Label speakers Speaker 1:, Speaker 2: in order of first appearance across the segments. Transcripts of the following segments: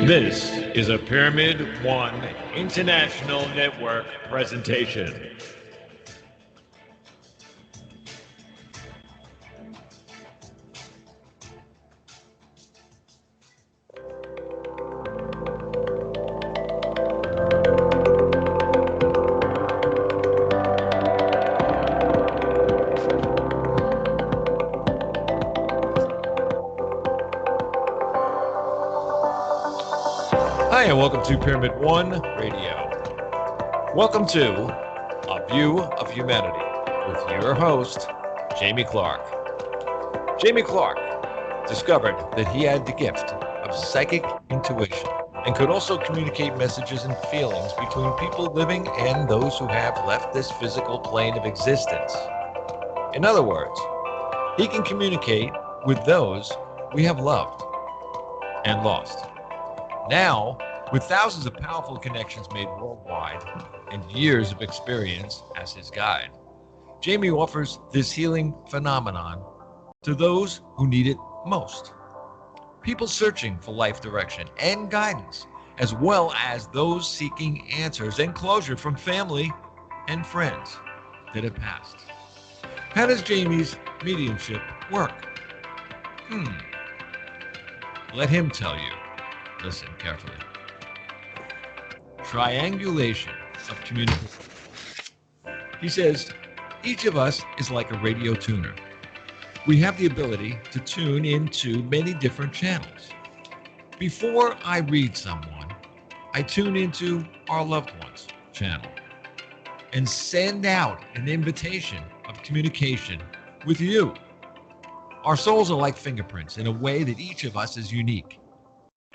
Speaker 1: This is a Pyramid One International Network presentation. Hi, and welcome to Pyramid One Radio. Welcome to A View of Humanity with your host, Jamie Clark. Jamie Clark discovered that he had the gift of psychic intuition and could also communicate messages and feelings between people living and those who have left this physical plane of existence. In other words, he can communicate with those we have loved and lost. Now, with thousands of powerful connections made worldwide and years of experience as his guide, Jamie offers this healing phenomenon to those who need it most. People searching for life direction and guidance, as well as those seeking answers and closure from family and friends that have passed. How does Jamie's mediumship work? Let him tell you. Listen carefully. Triangulation of communication. He says, each of us is like a radio tuner. We have the ability to tune into many different channels. Before I read someone, I tune into our loved one's channel and send out an invitation of communication with you. Our souls are like fingerprints in a way that each of us is unique.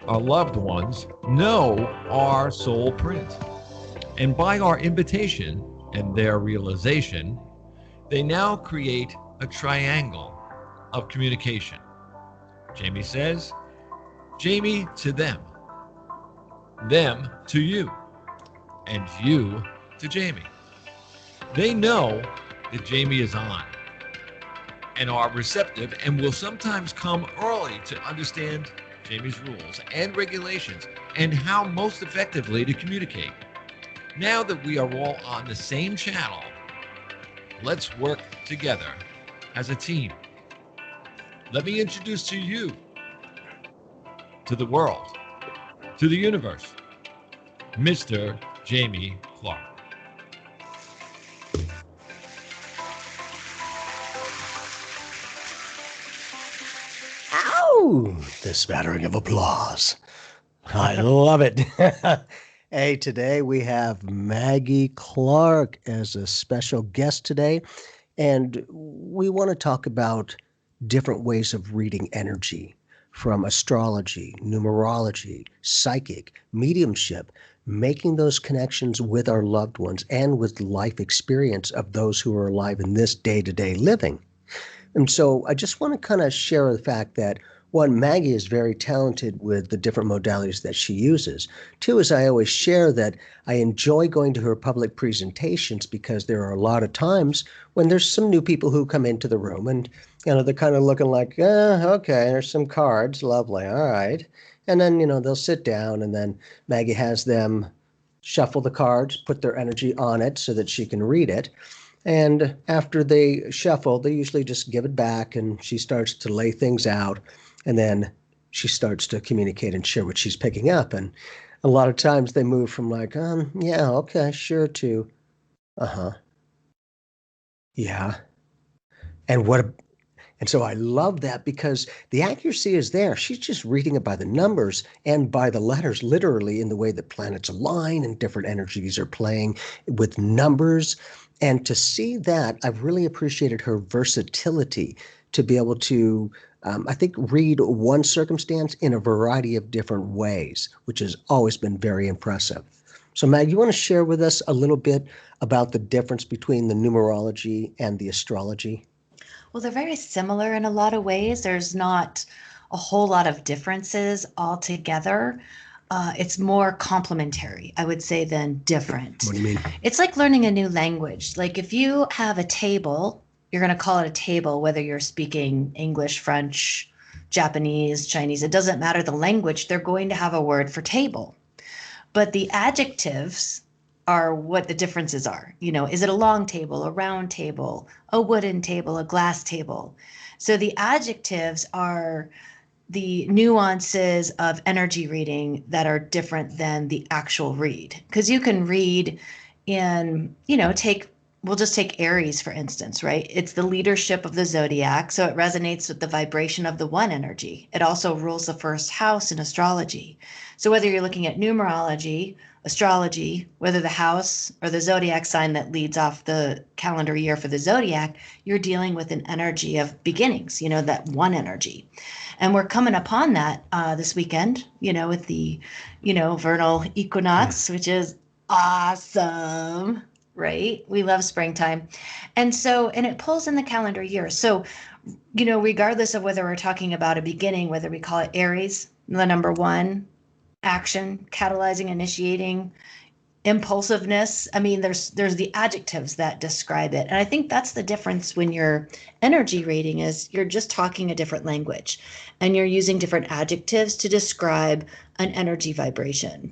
Speaker 1: Our loved ones know our soul print. And by our invitation and their realization, they now create a triangle of communication. Jamie says, Jamie to them to you, and you to Jamie. They know that Jamie is on and are receptive and will sometimes come early to understand Jamie's rules and regulations and how most effectively to communicate. Now that we are all on the same channel, let's work together as a team. Let me introduce to you, to the world, to the universe, Mr. Jamie Clark.
Speaker 2: Ow! The spattering of applause. I love it. Hey, today we have Maggie Clark as a special guest today, and we want to talk about different ways of reading energy, from astrology, numerology, psychic, mediumship, making those connections with our loved ones and with life experience of those who are alive in this day-to-day living. And so I just want to kind of share the fact that, one, Maggie is very talented with the different modalities that she uses. Two, is I always share that I enjoy going to her public presentations because there are a lot of times when there's some new people who come into the room and, they're kind of looking like, okay, there's some cards, lovely, all right. And then, they'll sit down and then Maggie has them shuffle the cards, put their energy on it so that she can read it. And after they shuffle, they usually just give it back and she starts to lay things out. And then she starts to communicate and share what she's picking up. And a lot of times they move from like, yeah, okay, sure, to, yeah. And so I love that because the accuracy is there. She's just reading it by the numbers and by the letters, literally in the way that planets align and different energies are playing with numbers. And to see that, I've really appreciated her versatility to be able to, I think, read one circumstance in a variety of different ways, which has always been very impressive. So, Mag, you want to share with us a little bit about the difference between the numerology and the astrology?
Speaker 3: Well, they're very similar in a lot of ways. There's not a whole lot of differences altogether. It's more complementary, I would say, than different.
Speaker 2: What do you mean?
Speaker 3: It's like learning a new language. Like if you have a table, you're going to call it a table, whether you're speaking English, French, Japanese, Chinese, it doesn't matter the language, they're going to have a word for table. But the adjectives are what the differences are. Is it a long table, a round table, a wooden table, a glass table? So the adjectives are the nuances of energy reading that are different than the actual read. Because you can read in, we'll just take Aries, for instance, right? It's the leadership of the zodiac, so it resonates with the vibration of the one energy. It also rules the first house in astrology. So whether you're looking at numerology, astrology, whether the house or the zodiac sign that leads off the calendar year for the zodiac, you're dealing with an energy of beginnings, that one energy. And we're coming upon that this weekend, with the, vernal equinox, which is awesome, right? We love springtime. And it pulls in the calendar year. So, regardless of whether we're talking about a beginning, whether we call it Aries, the number one, action, catalyzing, initiating, impulsiveness. I mean, there's the adjectives that describe it. And I think that's the difference when you're energy rating is you're just talking a different language and you're using different adjectives to describe an energy vibration.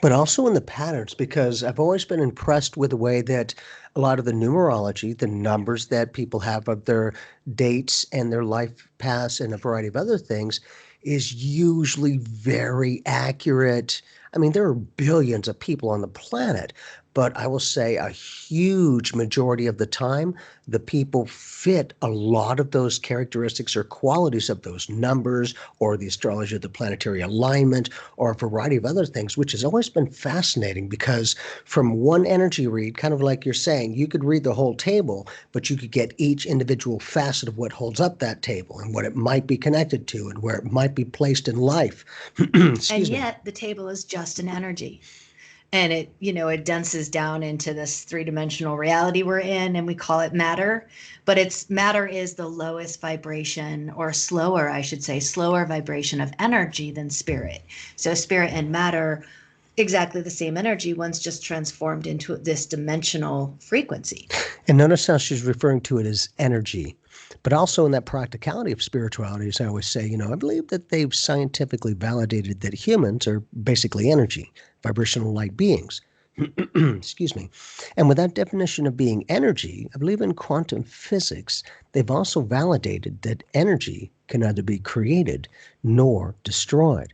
Speaker 2: But also in the patterns, because I've always been impressed with the way that a lot of the numerology, the numbers that people have of their dates and their life paths and a variety of other things is usually very accurate. I mean, there are billions of people on the planet, but I will say a huge majority of the time, the people fit a lot of those characteristics or qualities of those numbers or the astrology of the planetary alignment or a variety of other things, which has always been fascinating because from one energy read, kind of like you're saying, you could read the whole table, but you could get each individual facet of what holds up that table and what it might be connected to and where it might be placed in life.
Speaker 3: And yet the table is just an energy. And it, it denses down into this three-dimensional reality we're in, and we call it matter. But matter is the lowest vibration, or slower, I should say, slower vibration of energy than spirit. So spirit and matter, exactly the same energy, one's just transformed into this dimensional frequency.
Speaker 2: And notice how she's referring to it as energy. But also in that practicality of spirituality, as I always say, I believe that they've scientifically validated that humans are basically energy, vibrational light beings. Excuse me. And with that definition of being energy, I believe in quantum physics, they've also validated that energy can neither be created nor destroyed.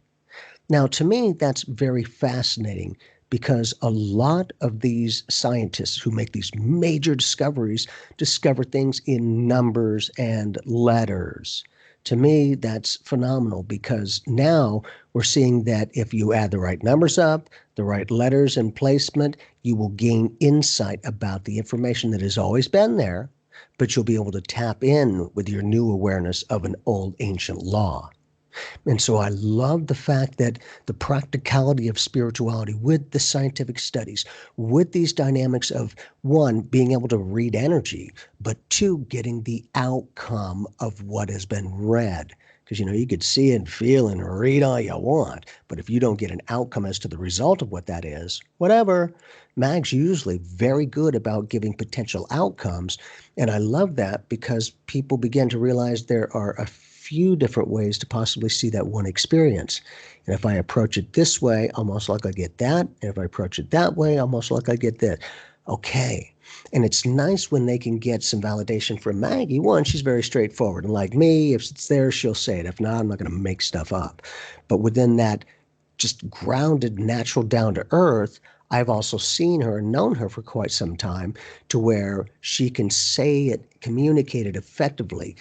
Speaker 2: Now, to me, that's very fascinating because a lot of these scientists who make these major discoveries discover things in numbers and letters. To me, that's phenomenal because now we're seeing that if you add the right numbers up, the right letters and placement, you will gain insight about the information that has always been there, but you'll be able to tap in with your new awareness of an old ancient law. And so I love the fact that the practicality of spirituality with the scientific studies, with these dynamics of, one, being able to read energy, but two, getting the outcome of what has been read. Because, you could see and feel and read all you want, but if you don't get an outcome as to the result of what that is, whatever, Mag's usually very good about giving potential outcomes. And I love that because people begin to realize there are a few different ways to possibly see that one experience. And if I approach it this way, I'll most likely get that. And if I approach it that way, I'll most likely get that. Okay. And it's nice when they can get some validation from Maggie. One, she's very straightforward. And like me, if it's there, she'll say it. If not, I'm not going to make stuff up. But within that just grounded, natural, down to earth, I've also seen her and known her for quite some time to where she can say it, communicate it effectively,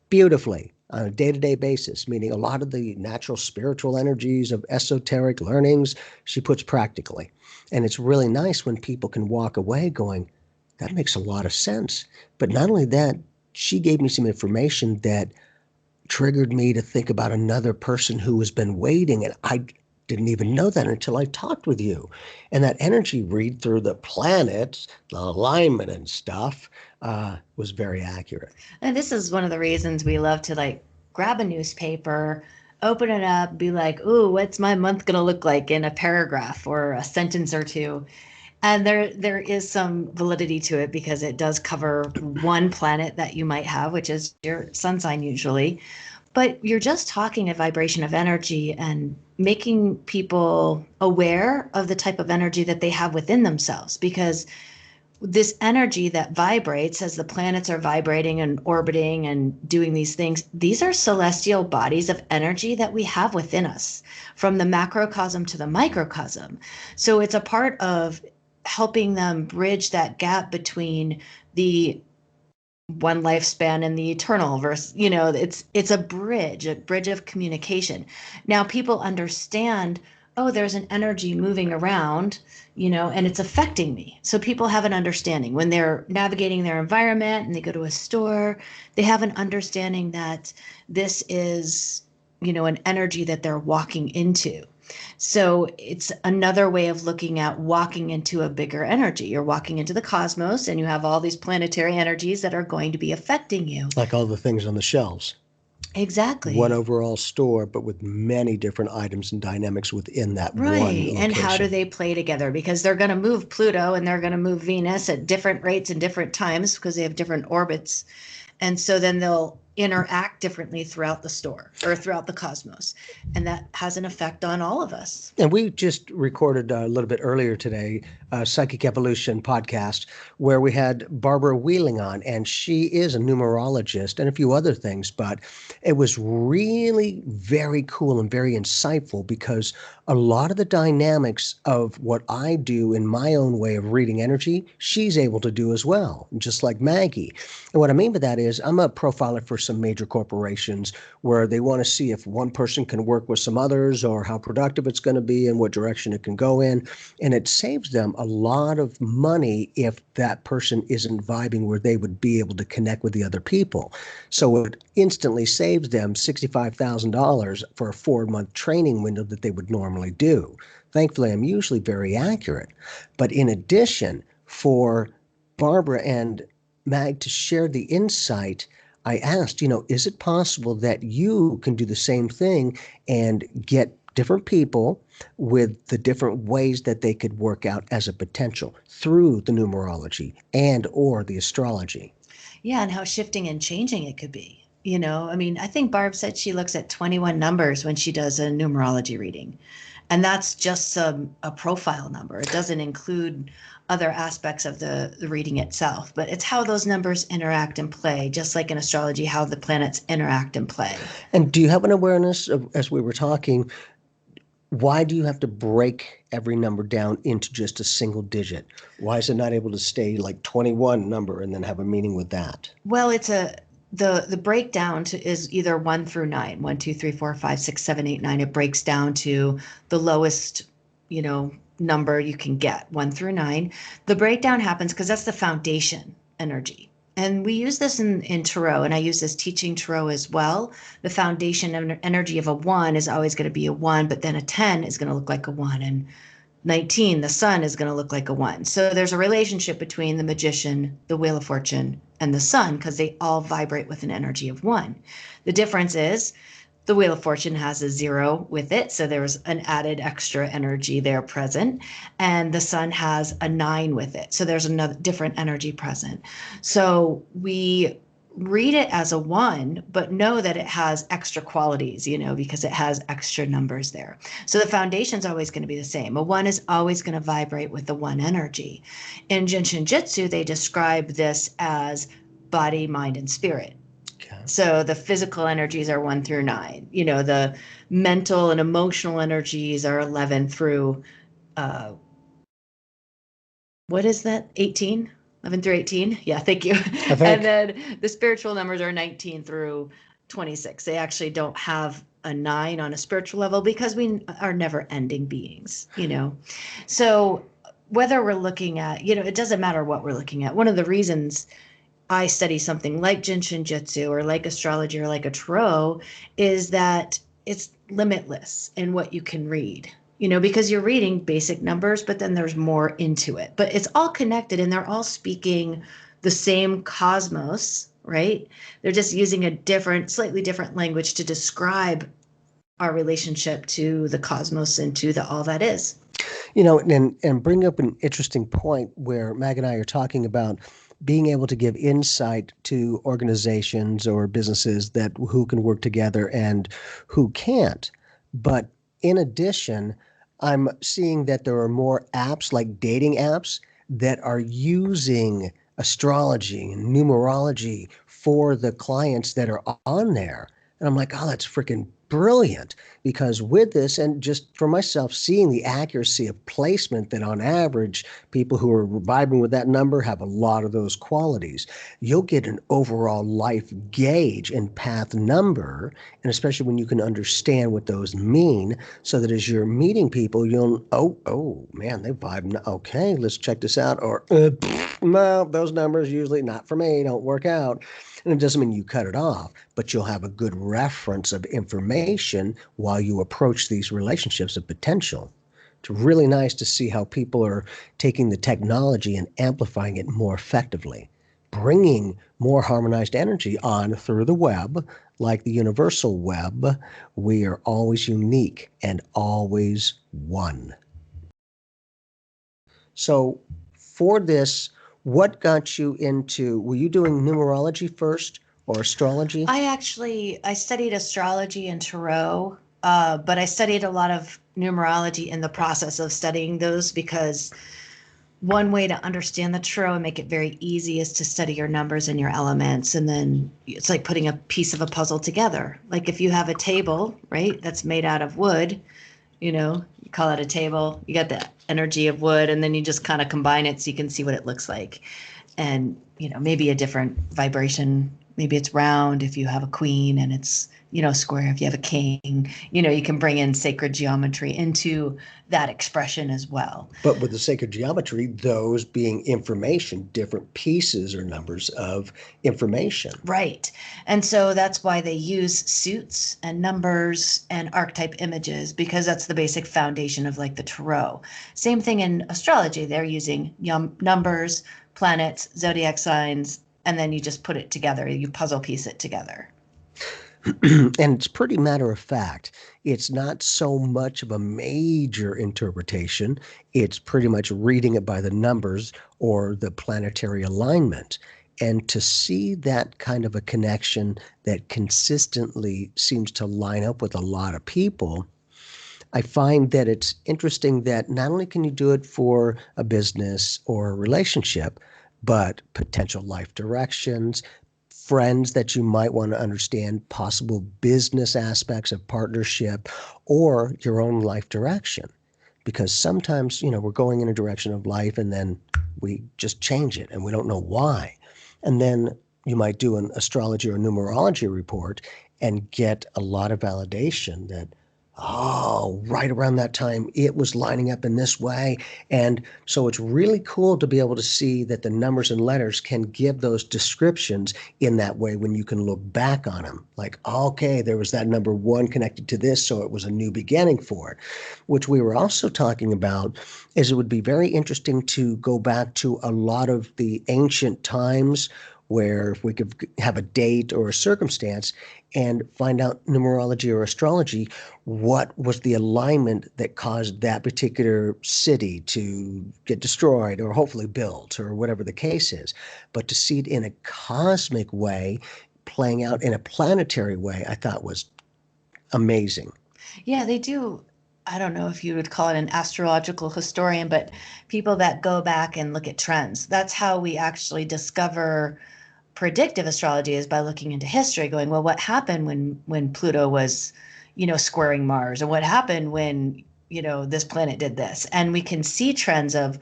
Speaker 2: beautifully on a day-to-day basis, meaning a lot of the natural spiritual energies of esoteric learnings she puts practically. And it's really nice when people can walk away going, that makes a lot of sense. But not only that, she gave me some information that triggered me to think about another person who has been waiting, and I didn't even know that until I talked with you. And that energy read through the planets, the alignment and stuff, was very accurate.
Speaker 3: And this is one of the reasons we love to grab a newspaper, open it up, be like, ooh, what's my month going to look like in a paragraph or a sentence or two? And there is some validity to it because it does cover one planet that you might have, which is your sun sign usually. But you're just talking a vibration of energy and making people aware of the type of energy that they have within themselves, because this energy that vibrates as the planets are vibrating and orbiting and doing these things, these are celestial bodies of energy that we have within us, from the macrocosm to the microcosm. So it's a part of helping them bridge that gap between the one lifespan and the eternal verse. It's a bridge of communication. Now people understand, oh, there's an energy moving around, and it's affecting me. So people have an understanding when they're navigating their environment and they go to a store, they have an understanding that this is, an energy that they're walking into. So it's another way of looking at walking into a bigger energy. You're walking into the cosmos and you have all these planetary energies that are going to be affecting you.
Speaker 2: Like all the things on the shelves.
Speaker 3: Exactly.
Speaker 2: One overall store, but with many different items and dynamics within that one location.
Speaker 3: And how do they play together? Because they're going to move Pluto and they're going to move Venus at different rates and different times because they have different orbits. And so then they'll interact differently throughout the store or throughout the cosmos. And that has an effect on all of us.
Speaker 2: And we just recorded a little bit earlier today a Psychic Evolution podcast where we had Barbara Wheeling on, and she is a numerologist and a few other things, but it was really very cool and very insightful because a lot of the dynamics of what I do in my own way of reading energy, she's able to do as well, just like Maggie. And what I mean by that is I'm a profiler for some major corporations where they want to see if one person can work with some others or how productive it's going to be and what direction it can go in. And it saves them a lot of money if that person isn't vibing where they would be able to connect with the other people. So it instantly saves them $65,000 for a 4-month training window that they would normally do. Thankfully, I'm usually very accurate. But in addition, for Barbara and Mag to share the insight, I asked, is it possible that you can do the same thing and get different people with the different ways that they could work out as a potential through the numerology and or the astrology?
Speaker 3: Yeah, and how shifting and changing it could be. I think Barb said she looks at 21 numbers when she does a numerology reading. And that's just a profile number. It doesn't include other aspects of the reading itself, but it's how those numbers interact and play, just like in astrology, how the planets interact and play.
Speaker 2: And do you have an awareness of, as we were talking, why do you have to break every number down into just a single digit? Why is it not able to stay like 21 number and then have a meaning with that?
Speaker 3: Well, it's the breakdown is either 1 through 9, 1, 2, 3, 4, 5, 6, 7, 8, 9. It breaks down to the lowest, number you can get, 1 through 9. The breakdown happens because that's the foundation energy. And we use this in Tarot, and I use this teaching Tarot as well. The foundation energy of a 1 is always going to be a 1, but then a 10 is going to look like a 1, and 19, the sun, is going to look like a 1. So there's a relationship between the Magician, the Wheel of Fortune, and the sun because they all vibrate with an energy of 1. The difference is the Wheel of Fortune has a 0 with it, so there's an added extra energy there present, and the sun has a 9 with it, so there's another different energy present. So we read it as a 1, but know that it has extra qualities, because it has extra numbers there. So the foundation is always going to be the same. A 1 is always going to vibrate with the 1 energy. In Jinshin Jitsu, they describe this as body, mind, and spirit. Okay. So the physical energies are 1 through 9. The mental and emotional energies are 11 through, what is that, 18? 11 through 18? Yeah, thank you. And then the spiritual numbers are 19 through 26. They actually don't have a 9 on a spiritual level because we are never ending beings, So whether we're looking at, it doesn't matter what we're looking at. One of the reasons I study something like Jinshin Jitsu or like astrology or like a tarot is that it's limitless in what you can read. Because you're reading basic numbers, but then there's more into it. But it's all connected and they're all speaking the same cosmos, right? They're just using a slightly different language to describe our relationship to the cosmos and to the all that is.
Speaker 2: And bring up an interesting point where Mag and I are talking about being able to give insight to organizations or businesses that who can work together and who can't. But in addition, I'm seeing that there are more apps like dating apps that are using astrology and numerology for the clients that are on there. And I'm like, oh, that's freaking brilliant. Because with this, and just for myself, seeing the accuracy of placement that on average, people who are vibing with that number have a lot of those qualities. You'll get an overall life gauge and path number, and especially when you can understand what those mean, so that as you're meeting people, you'll, oh man, they vibe. Okay, let's check this out. Or, no, those numbers usually not for me, don't work out. And it doesn't mean you cut it off, but you'll have a good reference of information while you approach these relationships of potential. It's really nice to see how people are taking the technology and amplifying it more effectively, bringing more harmonized energy on through the web, like the universal web. We are always unique and always one. So for this, what got you into, were you doing numerology first or astrology?
Speaker 3: I studied astrology and tarot, but I studied a lot of numerology in the process of studying those, because one way to understand the tarot and make it very easy is to study your numbers and your elements. And then it's like putting a piece of a puzzle together. Like if you have a table, right, that's made out of wood, you call it a table, you got the energy of wood, and then you just kind of combine it so you can see what it looks like. And, maybe a different vibration. Maybe it's round if you have a queen, and it's, square if you have a king. You can bring in sacred geometry into that expression as well.
Speaker 2: But with the sacred geometry, those being information, different pieces or numbers of information.
Speaker 3: Right. And so that's why they use suits and numbers and archetype images, because that's the basic foundation of like the tarot. Same thing in astrology. They're using numbers, planets, zodiac signs, and then you just put it together. You puzzle piece it together.
Speaker 2: And it's pretty matter of fact. It's not so much of a major interpretation. It's pretty much reading it by the numbers or the planetary alignment. And to see that kind of a connection that consistently seems to line up with a lot of people, I find that it's interesting that not only can you do it for a business or a relationship, but potential life directions, friends that you might want to understand, possible business aspects of partnership, or your own life direction. Because sometimes, we're going in a direction of life and then we just change it and we don't know why. And then you might do an astrology or numerology report and get a lot of validation that, oh, right around that time, it was lining up in this way. And so it's really cool to be able to see that the numbers and letters can give those descriptions in that way when you can look back on them. Like, okay, there was that number one connected to this, so it was a new beginning for it. Which we were also talking about is it would be very interesting to go back to a lot of the ancient times where if we could have a date or a circumstance and find out numerology or astrology, what was the alignment that caused that particular city to get destroyed or hopefully built or whatever the case is. But to see it in a cosmic way, playing out in a planetary way, I thought was amazing.
Speaker 3: Yeah, they do. I don't know if you would call it an astrological historian, but people that go back and look at trends. That's how we actually discover predictive astrology, is by looking into history, going, well, what happened when Pluto was, squaring Mars, or what happened when, this planet did this. And we can see trends of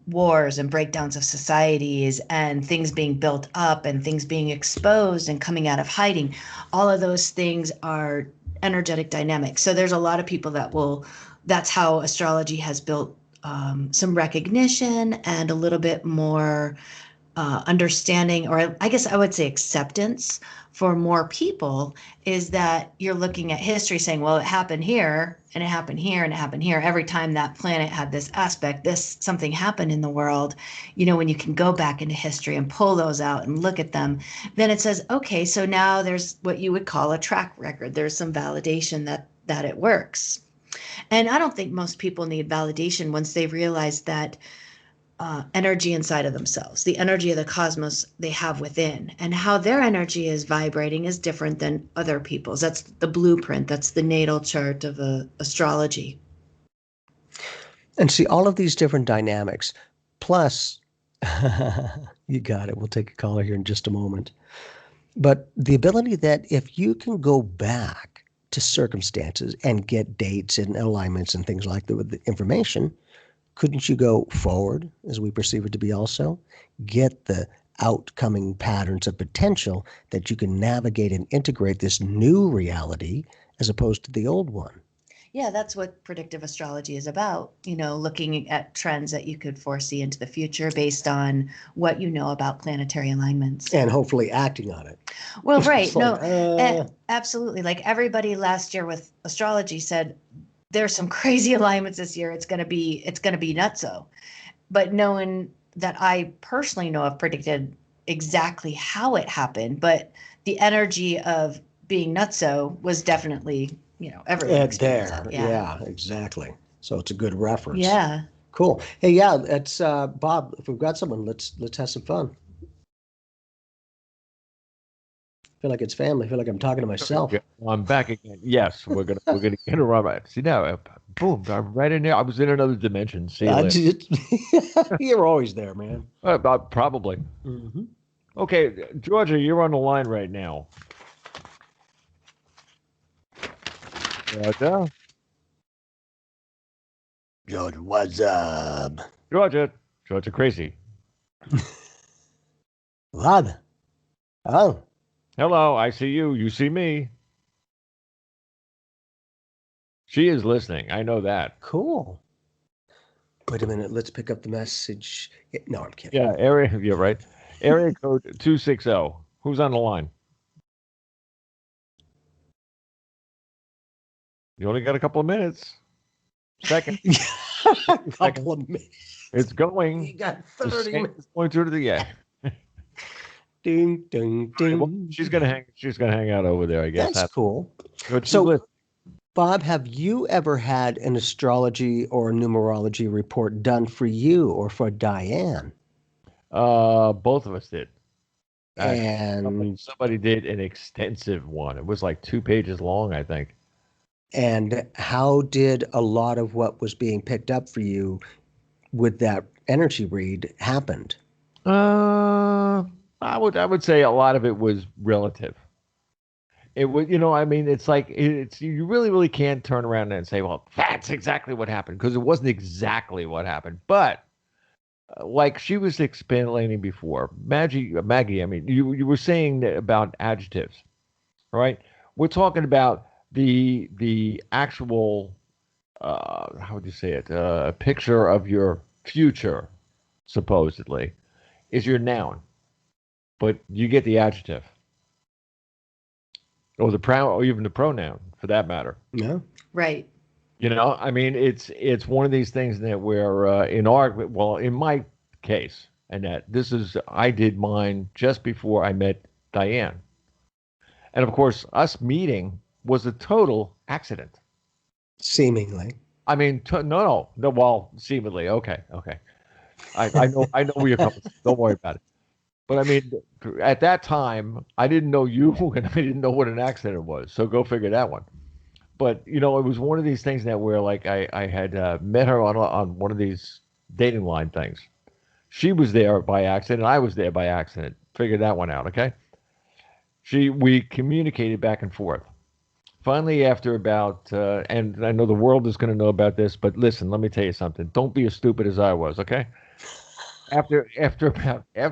Speaker 3: wars and breakdowns of societies and things being built up and things being exposed and coming out of hiding. All of those things are energetic dynamics. So there's a lot of people that's how astrology has built some recognition and a little bit more understanding, or I guess I would say acceptance for more people, is that you're looking at history saying, well, it happened here and it happened here and it happened here. Every time that planet had this aspect, something happened in the world. When you can go back into history and pull those out and look at them, then it says, okay, so now there's what you would call a track record. There's some validation that it works. And I don't think most people need validation once they realize that energy inside of themselves, the energy of the cosmos they have within, and how their energy is vibrating is different than other people's. That's the blueprint. That's the natal chart of astrology.
Speaker 2: And see all of these different dynamics. Plus, you got it. We'll take a caller here in just a moment. But the ability that if you can go back to circumstances and get dates and alignments and things like that with the information, couldn't you go forward, as we perceive it to be also, get the outcoming patterns of potential that you can navigate and integrate this new reality as opposed to the old one?
Speaker 3: Yeah, that's what predictive astrology is about, looking at trends that you could foresee into the future based on what you know about planetary alignments.
Speaker 2: And hopefully acting on it.
Speaker 3: Well, right.
Speaker 2: like,
Speaker 3: Absolutely. Like everybody last year with astrology said, there's some crazy alignments this year. It's going to be nutso. But knowing that I personally know I've predicted exactly how it happened, but the energy of being nutso was definitely, everyone
Speaker 2: there. Yeah, exactly. So it's a good reference.
Speaker 3: Yeah.
Speaker 2: Cool. Hey, yeah, it's Bob. If we've got someone, let's have some fun. I feel like it's family. I feel like I'm talking to myself.
Speaker 1: Well, I'm back again. Yes, we're gonna get around. See now, boom! I'm right in there. I was in another dimension. See you later.
Speaker 2: You're always there, man.
Speaker 1: Probably.
Speaker 2: Mm-hmm.
Speaker 1: Okay, Georgia, you're on the line right now. Georgia,
Speaker 2: What's up?
Speaker 1: Georgia, crazy.
Speaker 2: What? Oh.
Speaker 1: Hello, I see you. You see me. She is listening. I know that.
Speaker 2: Cool. Wait a minute. Let's pick up the message. No, I'm kidding.
Speaker 1: Yeah, you're right. Area code 260. Who's on the line? You only got a couple of minutes. Second.
Speaker 2: A couple of minutes.
Speaker 1: It's going.
Speaker 2: You got 30 minutes.
Speaker 1: Going through to the end.
Speaker 2: Ding, ding, ding.
Speaker 1: Well, she's gonna hang out over there, I guess.
Speaker 2: That's cool.
Speaker 1: So,
Speaker 2: Bob, have you ever had an astrology or numerology report done for you or for Diane?
Speaker 1: Both of us did.
Speaker 2: And
Speaker 1: somebody did an extensive one. It was like 2 pages long, I think.
Speaker 2: And how did a lot of what was being picked up for you with that energy read happened?
Speaker 1: I would say a lot of it was relative. It was, it's like you really, really can't turn around and say, well, that's exactly what happened, because it wasn't exactly what happened. But like she was explaining before, Maggie, I mean, you were saying about adjectives, right? We're talking about the actual, how would you say it? A picture of your future, supposedly, is your noun. But you get the adjective, or or even the pronoun, for that matter.
Speaker 2: Yeah.
Speaker 3: Right.
Speaker 1: I mean, it's one of these things that where in my case, and that I did mine just before I met Diane, and of course, us meeting was a total accident.
Speaker 2: Seemingly.
Speaker 1: I mean, no. Well, seemingly, okay. I know where you're coming from. Don't worry about it. But I mean, at that time, I didn't know you, and I didn't know what an accident was. So go figure that one. But it was one of these things that where like I had met her on one of these dating line things. She was there by accident. I was there by accident. Figure that one out, okay? We communicated back and forth. Finally, after about, and I know the world is going to know about this, but listen, let me tell you something. Don't be as stupid as I was, okay? After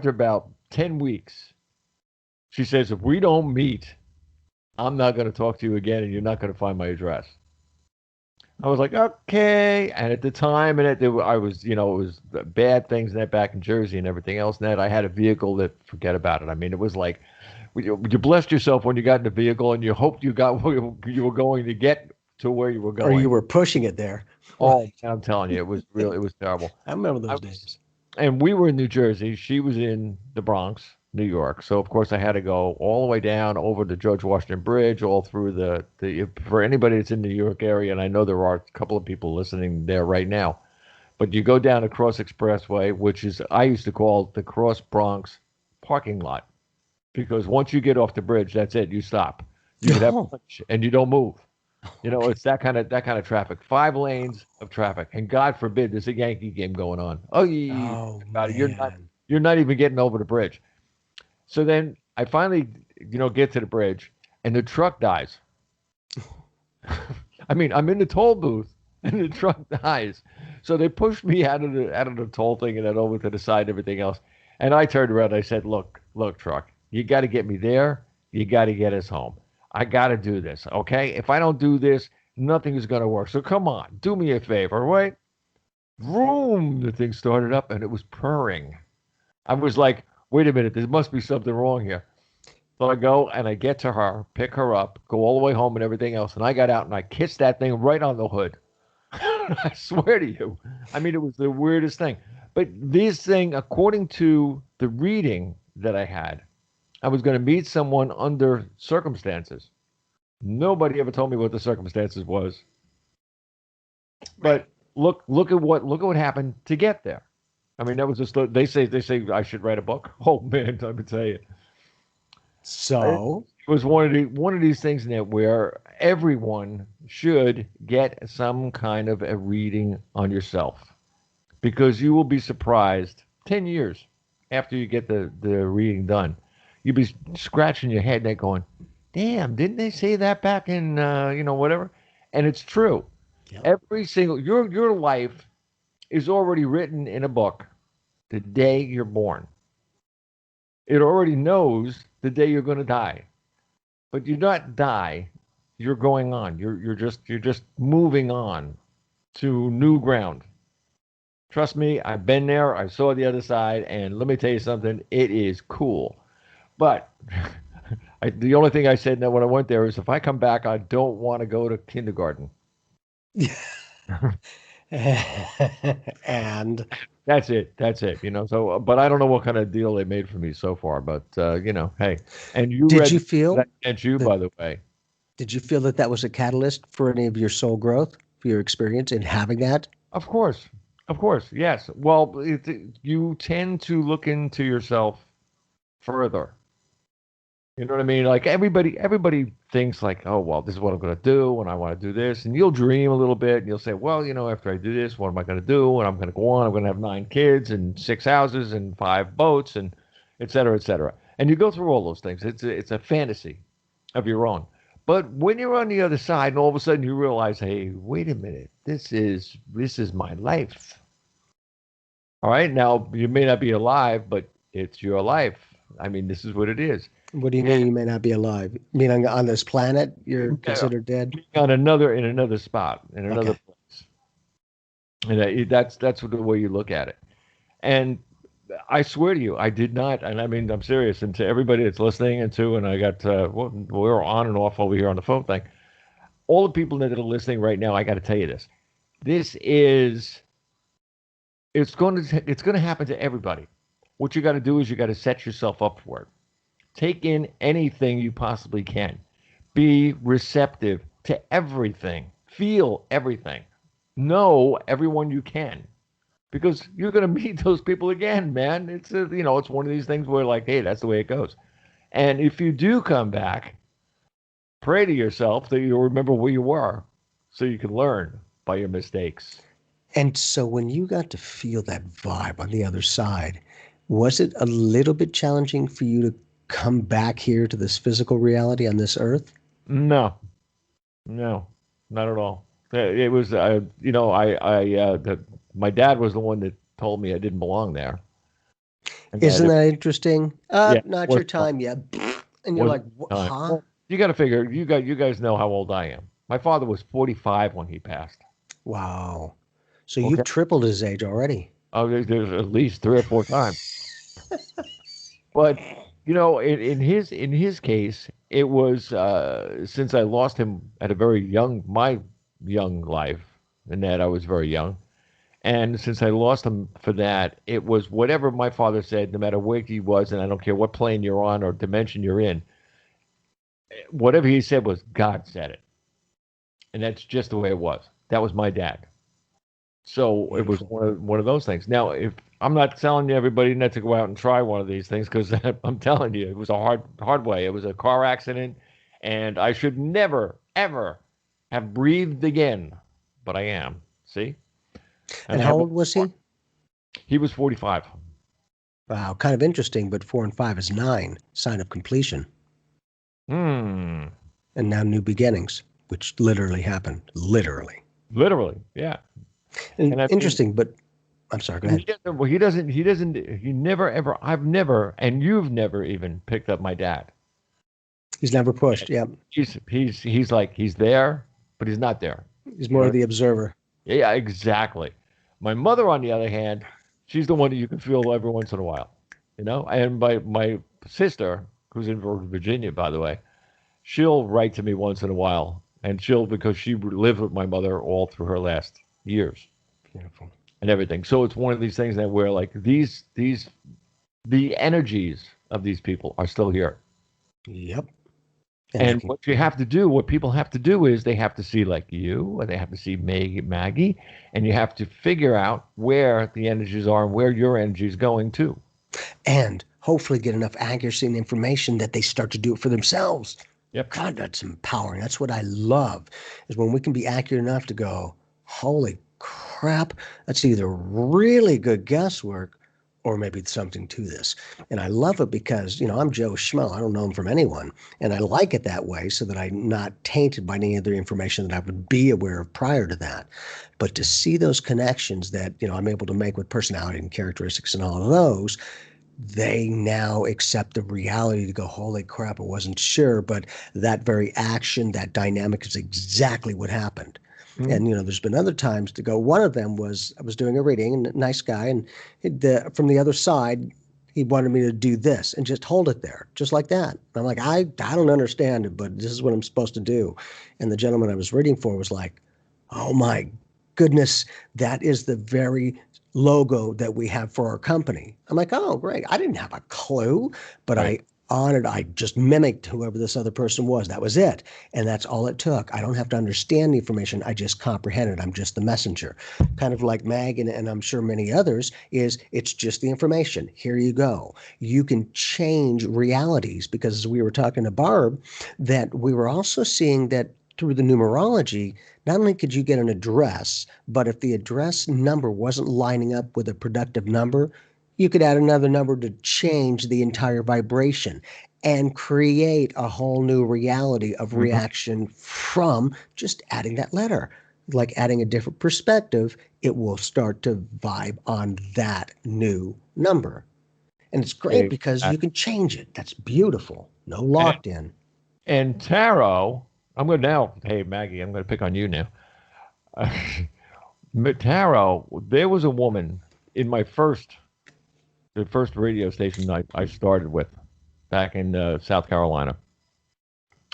Speaker 1: about 10 weeks, she says, if we don't meet, I'm not going to talk to you again, and you're not going to find my address. I was like, okay. And at the time, I was, it was bad things and that back in Jersey and everything else. And that I had a vehicle that, forget about it. I mean, it was like, you blessed yourself when you got in the vehicle and you hoped you got where you were going to get to where you were going.
Speaker 2: Or you were pushing it there.
Speaker 1: Oh, I'm telling you, it was terrible.
Speaker 2: I remember those days.
Speaker 1: And we were in New Jersey. She was in the Bronx, New York. So, of course, I had to go all the way down over the George Washington Bridge, all through for anybody that's in the New York area, and I know there are a couple of people listening there right now, But you go down a Cross Expressway, which is I used to call the Cross Bronx parking lot, because once you get off the bridge, that's it. You stop. You could have
Speaker 2: Oh,
Speaker 1: lunch and you don't move. It's that kind of traffic. 5 lanes of traffic, and God forbid there's a Yankee game going on. Oh,
Speaker 2: oh
Speaker 1: God,
Speaker 2: man.
Speaker 1: you're not even getting over the bridge. So then I finally, get to the bridge, and the truck dies. I mean, I'm in the toll booth, and the truck dies. So they pushed me out of the toll thing and then over to the side and everything else. And I turned around and I said, look, truck, you got to get me there. You got to get us home. I got to do this, okay? If I don't do this, nothing is going to work. So come on, do me a favor, right? Vroom, the thing started up and it was purring. I was like, wait a minute, there must be something wrong here. So I go and I get to her, pick her up, go all the way home and everything else. And I got out and I kissed that thing right on the hood. I swear to you. I mean, it was the weirdest thing. But this thing, according to the reading that I had, I was going to meet someone under circumstances. Nobody ever told me what the circumstances was. But look at what happened to get there. I mean, that was just they say I should write a book. Oh man, I would tell you. It
Speaker 2: So,
Speaker 1: was one of these things in that where everyone should get some kind of a reading on yourself, because you will be surprised 10 years after you get the reading done. You'll be scratching your head and going, damn, didn't they say that back in whatever? And it's true.
Speaker 2: yep.
Speaker 1: Every single your life is already written in a book the day you're born. It already knows the day you're going to die. But you not die, you're going on. You're just moving on to new ground. Trust me, I've been there. I saw the other side, and let me tell you something. It is cool. But the only thing I said when I went there is, if I come back, I don't want to go to kindergarten.
Speaker 2: And
Speaker 1: That's it. That's it. So, but I don't know what kind of deal they made for me so far. But hey, and you
Speaker 2: did
Speaker 1: read
Speaker 2: you
Speaker 1: that
Speaker 2: feel
Speaker 1: against you,
Speaker 2: that
Speaker 1: by the way.
Speaker 2: did you feel that that was a catalyst for any of your soul growth, for your experience in having that?
Speaker 1: Of course, of course, yes. Well, you tend to look into yourself further. You know what I mean? Like everybody thinks like, oh well, this is what I'm going to do, and I want to do this, and you'll dream a little bit, and you'll say, well, after I do this, what am I going to do? And I'm going to go on. I'm going to have 9 kids and 6 houses and 5 boats, and et cetera, et cetera. And you go through all those things. It's a fantasy of your own. But when you're on the other side, and all of a sudden you realize, hey, wait a minute, this is my life. All right, now you may not be alive, but it's your life. I mean, this is what it is.
Speaker 2: What do you mean you may not be alive? You mean on this planet you're
Speaker 1: Yeah,
Speaker 2: considered dead?
Speaker 1: in another spot, in another
Speaker 2: Okay.
Speaker 1: place. And that's the way you look at it. And I swear to you, I did not, and I mean, I'm serious. And to everybody that's listening, and I got, we're on and off over here on the phone thing. All the people that are listening right now, I got to tell you this. This is, it's going to happen to everybody. What you got to do is you got to set yourself up for it. Take in anything you possibly can. Be receptive to everything. Feel everything. Know everyone you can, because you're going to meet those people again, man. It's one of these things where, like, hey, that's the way it goes. And if you do come back, pray to yourself that you'll remember where you were, so you can learn by your mistakes.
Speaker 2: And so when you got to feel that vibe on the other side, was it a little bit challenging for you to come back here to this physical reality on this earth?
Speaker 1: No, no, not at all. It was, my dad was the one that told me I didn't belong there, and that
Speaker 2: Isn't
Speaker 1: it,
Speaker 2: that interesting?
Speaker 1: yeah,
Speaker 2: Not your
Speaker 1: wasn't
Speaker 2: time yet. And you're
Speaker 1: wasn't
Speaker 2: like,
Speaker 1: time.
Speaker 2: huh?
Speaker 1: Well, you got to figure. You guys know how old I am. My father was 45 when he passed.
Speaker 2: Wow. So
Speaker 1: Okay,
Speaker 2: you've tripled his age already.
Speaker 1: oh, there's at least 3 or 4 times. But in his case, it was since I lost him at a very my young life, and that I was very young. And since I lost him for that, it was whatever my father said, no matter where he was, and I don't care what plane you're on or dimension you're in, whatever he said was God said it. And that's just the way it was. That was my dad. So it was
Speaker 2: Beautiful.
Speaker 1: one of those things. Now, if I'm not telling you everybody not to go out and try one of these things, because I'm telling you, it was a hard way. It was a car accident, and I should never ever have breathed again, but I am. See, and
Speaker 2: And
Speaker 1: I
Speaker 2: how
Speaker 1: have.
Speaker 2: old was he?
Speaker 1: He was 45.
Speaker 2: Wow, kind of interesting, but 4 and 5 is 9, sign of completion.
Speaker 1: Hmm.
Speaker 2: And now new beginnings, which literally happened. Literally.
Speaker 1: Literally, yeah.
Speaker 2: And
Speaker 1: And I mean,
Speaker 2: interesting, but I'm sorry, go
Speaker 1: he
Speaker 2: ahead.
Speaker 1: doesn't. Well, he never ever. I've never, and you've never even picked up my dad.
Speaker 2: He's never pushed. Yeah.
Speaker 1: He's like he's there, but he's not there.
Speaker 2: He's
Speaker 1: You
Speaker 2: more
Speaker 1: know?
Speaker 2: the observer.
Speaker 1: Yeah, exactly. My mother, on the other hand, she's the one that you can feel every once in a while, you know. And my sister, who's in Virginia, by the way, she'll write to me once in a while, and she'll because she lived with my mother all through her last years
Speaker 2: Beautiful.
Speaker 1: and everything. So it's one of these things that where like these the energies of these people are still here.
Speaker 2: Yep. And they
Speaker 1: And
Speaker 2: can,
Speaker 1: what you have to do, what people have to do is they have to see like you, or they have to see Maggie, and you have to figure out where the energies are and where your energy is going to.
Speaker 2: and hopefully get enough accuracy and information that they start to do it for themselves.
Speaker 1: Yep.
Speaker 2: God, that's empowering. That's what I love, is when we can be accurate enough to go, holy crap, that's either really good guesswork or maybe something to this. And I love it because, I'm Joe Schmo. I don't know him from anyone. And I like it that way so that I'm not tainted by any other information that I would be aware of prior to that. But to see those connections that, I'm able to make with personality and characteristics and all of those, they now accept the reality to go, holy crap, I wasn't sure, but that very action, that dynamic is exactly what happened.
Speaker 1: Mhm.
Speaker 2: And, there's been other times to go. One of them was I was doing a reading, and a nice guy, and from the other side, he wanted me to do this and just hold it there, just like that. And I'm like, I don't understand it, but this is what I'm supposed to do. And the gentleman I was reading for was like, oh my goodness, that is the very logo that we have for our company. I'm like, oh, great. I didn't have a clue, but
Speaker 1: Right.
Speaker 2: I honored, I just mimicked whoever this other person was. That was it. And that's all it took. I don't have to understand the information. I just comprehend it. I'm just the messenger. Kind of like Mag and I'm sure many others is it's just the information. Here you go. You can change realities because as we were talking to Barb, that we were also seeing that through the numerology, not only could you get an address, but if the address number wasn't lining up with a productive number, you could add another number to change the entire vibration and create a whole new reality of
Speaker 1: Mhm.
Speaker 2: reaction from just adding that letter. Like adding a different perspective, it will start to vibe on that new number. And it's great because you
Speaker 1: Exactly.
Speaker 2: can change it. That's beautiful. No
Speaker 1: And,
Speaker 2: locked in.
Speaker 1: and tarot, I'm going to now, hey, Maggie, I'm going to pick on you now. Tarot, there was a woman in the first radio station I started with back in South Carolina.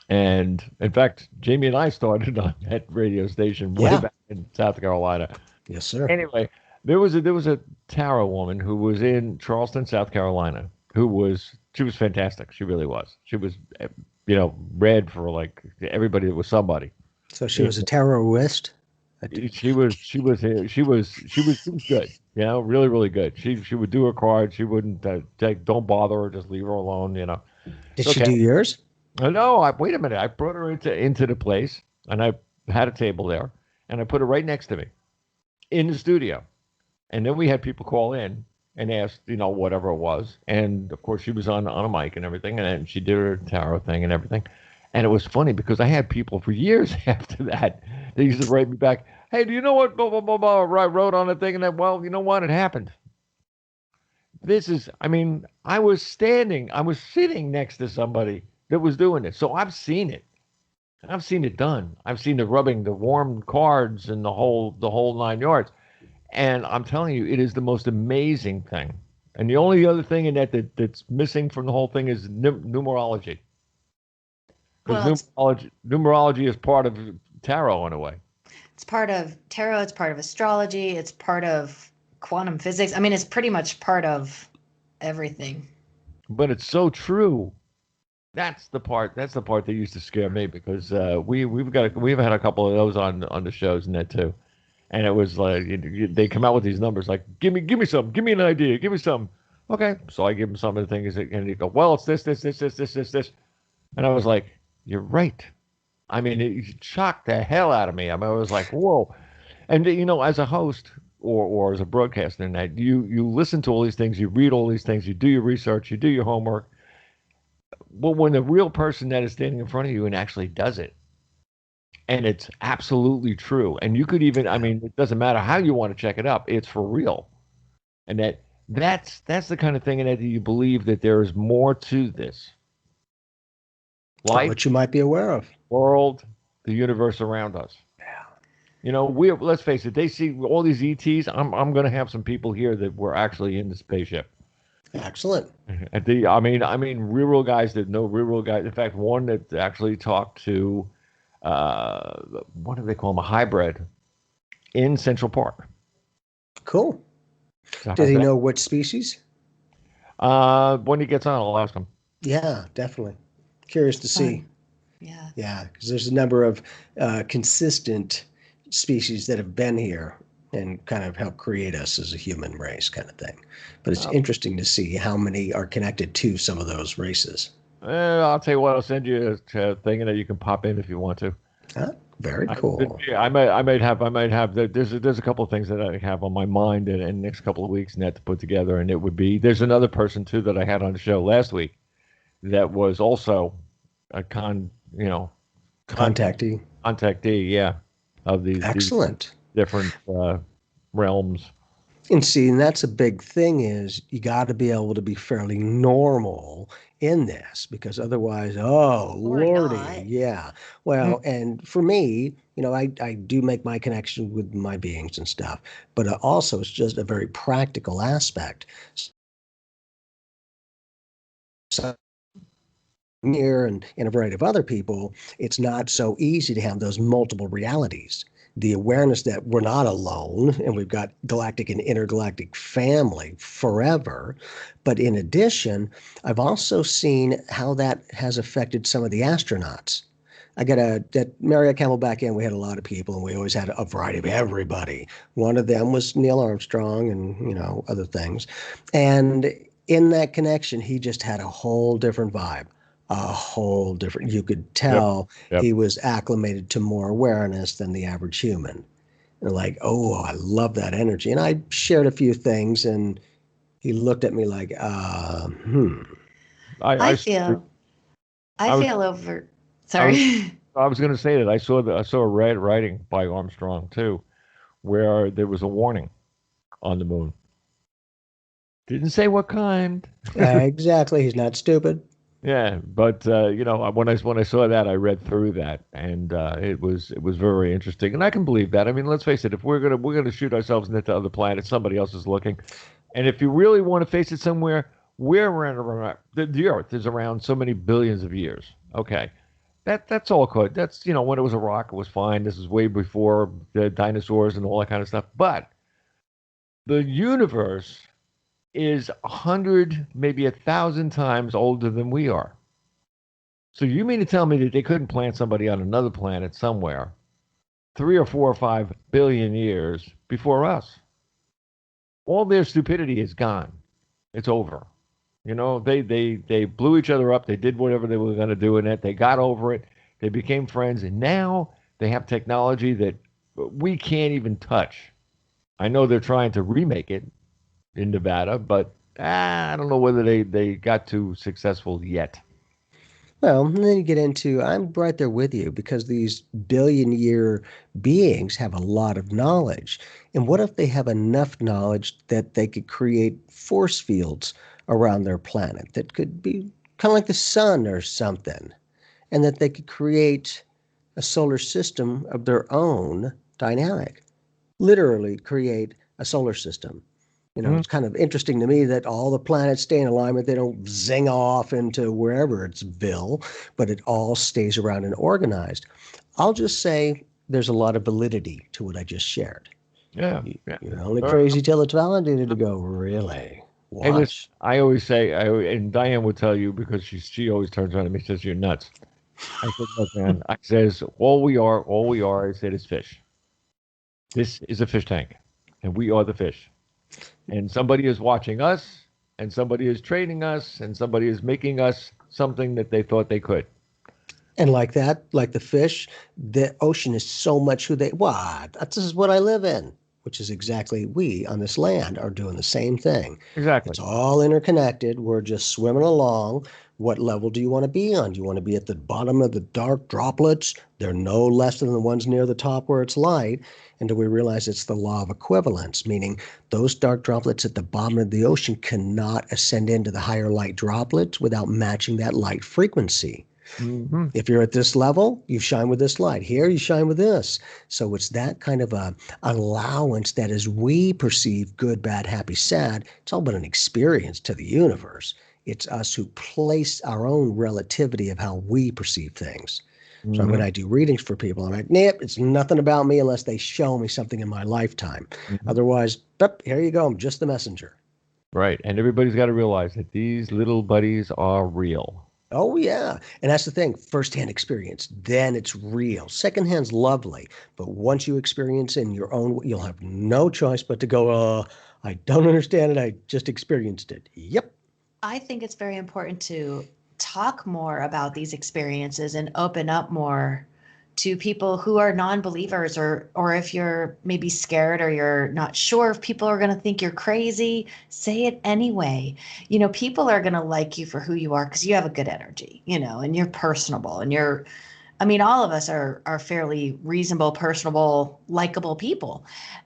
Speaker 1: And in fact, Jamie and I started on that radio station way
Speaker 2: Yeah.
Speaker 1: back in South Carolina.
Speaker 2: Yes, sir.
Speaker 1: Anyway, there was a tarot woman who was in Charleston, South Carolina, she was fantastic. She really was. She was, read for like everybody that was somebody.
Speaker 2: So she
Speaker 1: You
Speaker 2: was a terrorist.
Speaker 1: She was good. Really really good. She would do her card. She wouldn't don't bother her. Just leave her alone.
Speaker 2: Did
Speaker 1: It's
Speaker 2: she
Speaker 1: okay.
Speaker 2: do yours?
Speaker 1: No, wait a minute. I brought her into the place, and I had a table there, and I put her right next to me in the studio. And then we had people call in and ask, whatever it was. And of course, she was on a mic and everything, and then she did her tarot thing and everything. And it was funny because I had people for years after that. They used to write me back, "Hey, do you know what blah blah blah blah I wrote on the thing?" And then, well, you know what? It happened. I was sitting next to somebody that was doing it, so I've seen it. I've seen it done. I've seen the rubbing, the warm cards, and the whole 9 yards. And I'm telling you, it is the most amazing thing. And the only other thing in that's missing from the whole thing is numerology, because
Speaker 3: Well,
Speaker 1: numerology is part of tarot in a way.
Speaker 3: it's part of tarot, it's part of astrology, it's part of quantum physics. I mean, it's pretty much part of everything.
Speaker 1: But it's so true. That's the part. That's the part that used to scare me because we've had a couple of those on the shows and that too. And it was like they come out with these numbers like, give me some, give me an idea, give me some. Okay, so I give him some of the things, and he go, well, it's this, and I was like, you're right. I mean, it shocked the hell out of me. I mean, I was like, whoa. And as a host or as a broadcaster, and that you listen to all these things, you read all these things, you do your research, you do your homework. Well, when the real person that is standing in front of you and actually does it, and it's absolutely true, and you could even, I mean, it doesn't matter how you want to check it up, it's for real, and that's the kind of thing in that you believe that there is more to this life,
Speaker 2: what you might be aware of,
Speaker 1: world, the universe around us. Let's face it, they see all these ETs. I'm going to have some people here that were actually in the spaceship.
Speaker 2: Excellent.
Speaker 1: I mean, real guys that know real guys. In fact, one that actually talked to, what do they call him, a hybrid in Central Park.
Speaker 2: Cool.
Speaker 1: So
Speaker 2: Did he know which species?
Speaker 1: When he gets on, I'll ask him.
Speaker 2: Yeah, definitely. Curious to see.
Speaker 3: Yeah.
Speaker 2: Yeah, because there's a number of consistent species that have been here and kind of helped create us as a human race kind of thing. But it's interesting to see how many are connected to some of those races.
Speaker 1: I'll tell you what, I'll send you a thing that you can pop in if you want to.
Speaker 2: Very cool.
Speaker 1: I might have. There's a couple of things that I have on my mind in the next couple of weeks and that to put together. And it would be, there's another person too that I had on the show last week that was also a
Speaker 2: contactee.
Speaker 1: Yeah, of these
Speaker 2: Excellent.
Speaker 1: Different realms.
Speaker 2: And that's a big thing is you got to be able to be fairly normal in this because otherwise, Lordy. Yeah. Well, and for me, I do make my connection with my beings and stuff, but also it's just a very practical aspect. So here and a variety of other people, it's not so easy to have those multiple realities. The awareness that we're not alone and we've got galactic and intergalactic family forever. But in addition, I've also seen how that has affected some of the astronauts. I got that Marriott Camelback Inn, we had a lot of people and we always had a variety of everybody. One of them was Neil Armstrong and, other things. And in that connection, he just had a whole different vibe. You could tell he was acclimated to more awareness than the average human. And like, I love that energy. And I shared a few things and he looked at me like,
Speaker 3: I feel over. Sorry.
Speaker 1: I was going to say that I saw a red writing by Armstrong too, where there was a warning on the moon. Didn't say what kind.
Speaker 2: Exactly. He's not stupid.
Speaker 1: Yeah, but when I saw that, I read through that, and it was very interesting, and I can believe that. I mean, let's face it: if we're gonna shoot ourselves into other planets, somebody else is looking, and if you really want to face it somewhere, we're around the Earth is around so many billions of years. Okay, that's all good. That's when it was a rock, it was fine. This is way before the dinosaurs and all that kind of stuff. But the universe is 100, maybe 1,000 times older than we are. So you mean to tell me that they couldn't plant somebody on another planet somewhere 3 or 4 or 5 billion years before us? All their stupidity is gone. It's over. They blew each other up. They did whatever they were going to do in it. They got over it. They became friends. And now they have technology that we can't even touch. I know they're trying to remake it in Nevada, but I don't know whether they got too successful yet.
Speaker 2: Well, and then you get into, I'm right there with you because these billion-year beings have a lot of knowledge. And what if they have enough knowledge that they could create force fields around their planet that could be kind of like the sun or something, and that they could create a solar system of their own dynamic, literally create a solar system. It's kind of interesting to me that all the planets stay in alignment. They don't zing off into wherever it's but it all stays around and organized. I'll just say there's a lot of validity to what I just shared.
Speaker 1: Yeah.
Speaker 2: You're only crazy till it's validated to go, really? Watch.
Speaker 1: Hey, listen, I always say, and Diane would tell you because she always turns around to me and says, you're nuts. I said, look, man, I says, all we are, I said, is fish. This is a fish tank, and we are the fish. And somebody is watching us, and somebody is training us, and somebody is making us something that they thought they could.
Speaker 2: And like that, like the fish, the ocean is so much who they, what? This is what I live in, which is exactly we on this land are doing the same thing.
Speaker 1: Exactly.
Speaker 2: It's all interconnected. We're just swimming along. What level do you want to be on? Do you want to be at the bottom of the dark droplets? They're no less than the ones near the top where it's light. And do we realize it's the law of equivalence, meaning those dark droplets at the bottom of the ocean cannot ascend into the higher light droplets without matching that light frequency.
Speaker 1: Mm-hmm.
Speaker 2: If you're at this level, you shine with this light. Here, you shine with this. So it's that kind of a allowance that as we perceive good, bad, happy, sad, it's all but an experience to the universe. It's us who place our own relativity of how we perceive things.
Speaker 1: Mm-hmm.
Speaker 2: So when I do readings for people, I'm like, nope, it's nothing about me unless they show me something in my lifetime.
Speaker 1: Mm-hmm.
Speaker 2: Otherwise, here you go. I'm just the messenger.
Speaker 1: Right. And everybody's got to realize that these little buddies are real.
Speaker 2: Oh, yeah. And that's the thing, firsthand experience, then it's real. Secondhand's lovely, but once you experience in your own, you'll have no choice but to go, I don't understand it. I just experienced it. Yep.
Speaker 3: I think it's very important to talk more about these experiences and open up more to people who are non-believers, or if you're maybe scared or you're not sure if people are going to think you're crazy, say it anyway. You know, people are going to like you for who you are because you have a good energy, you know, and you're personable, and all of us are fairly reasonable, personable, likable people.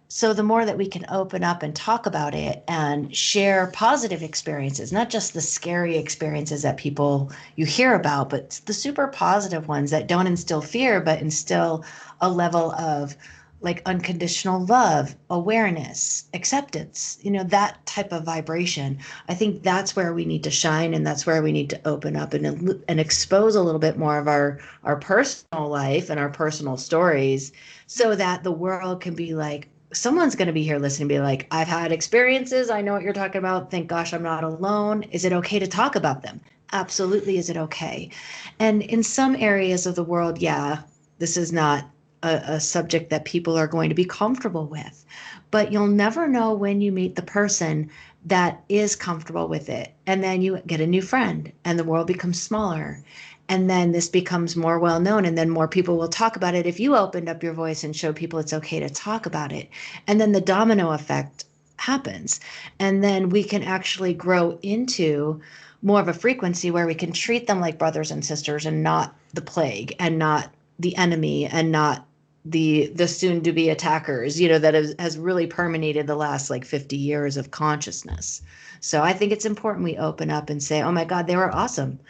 Speaker 3: So the more that we can open up and talk about it and share positive experiences, not just the scary experiences that people you hear about, but the super positive ones that don't instill fear, but instill a level of like unconditional love, awareness, acceptance, you know, that type of vibration. I think that's where we need to shine, and that's where we need to open up and expose a little bit more of our personal life and our personal stories, so that the world can be like, someone's going to be here listening and be like, I've had experiences. I know what you're talking about. Thank gosh I'm not alone. Is it okay to talk about them? Absolutely. Is it okay? And in some areas of the world, yeah, this is not a subject that people are going to be comfortable with. But you'll never know when you meet the person that is comfortable with it. And then you get a new friend and the world becomes smaller. And then this becomes more well known, and then more people will talk about it if you opened up your voice and showed people it's okay to talk about it. And then the domino effect happens. And then we can actually grow into more of a frequency where we can treat them like brothers and sisters and not the plague and not the enemy and not the soon to be attackers, you know, that has really permeated the last like 50 years of consciousness. So I think it's important we open up and say, oh my God, they were awesome.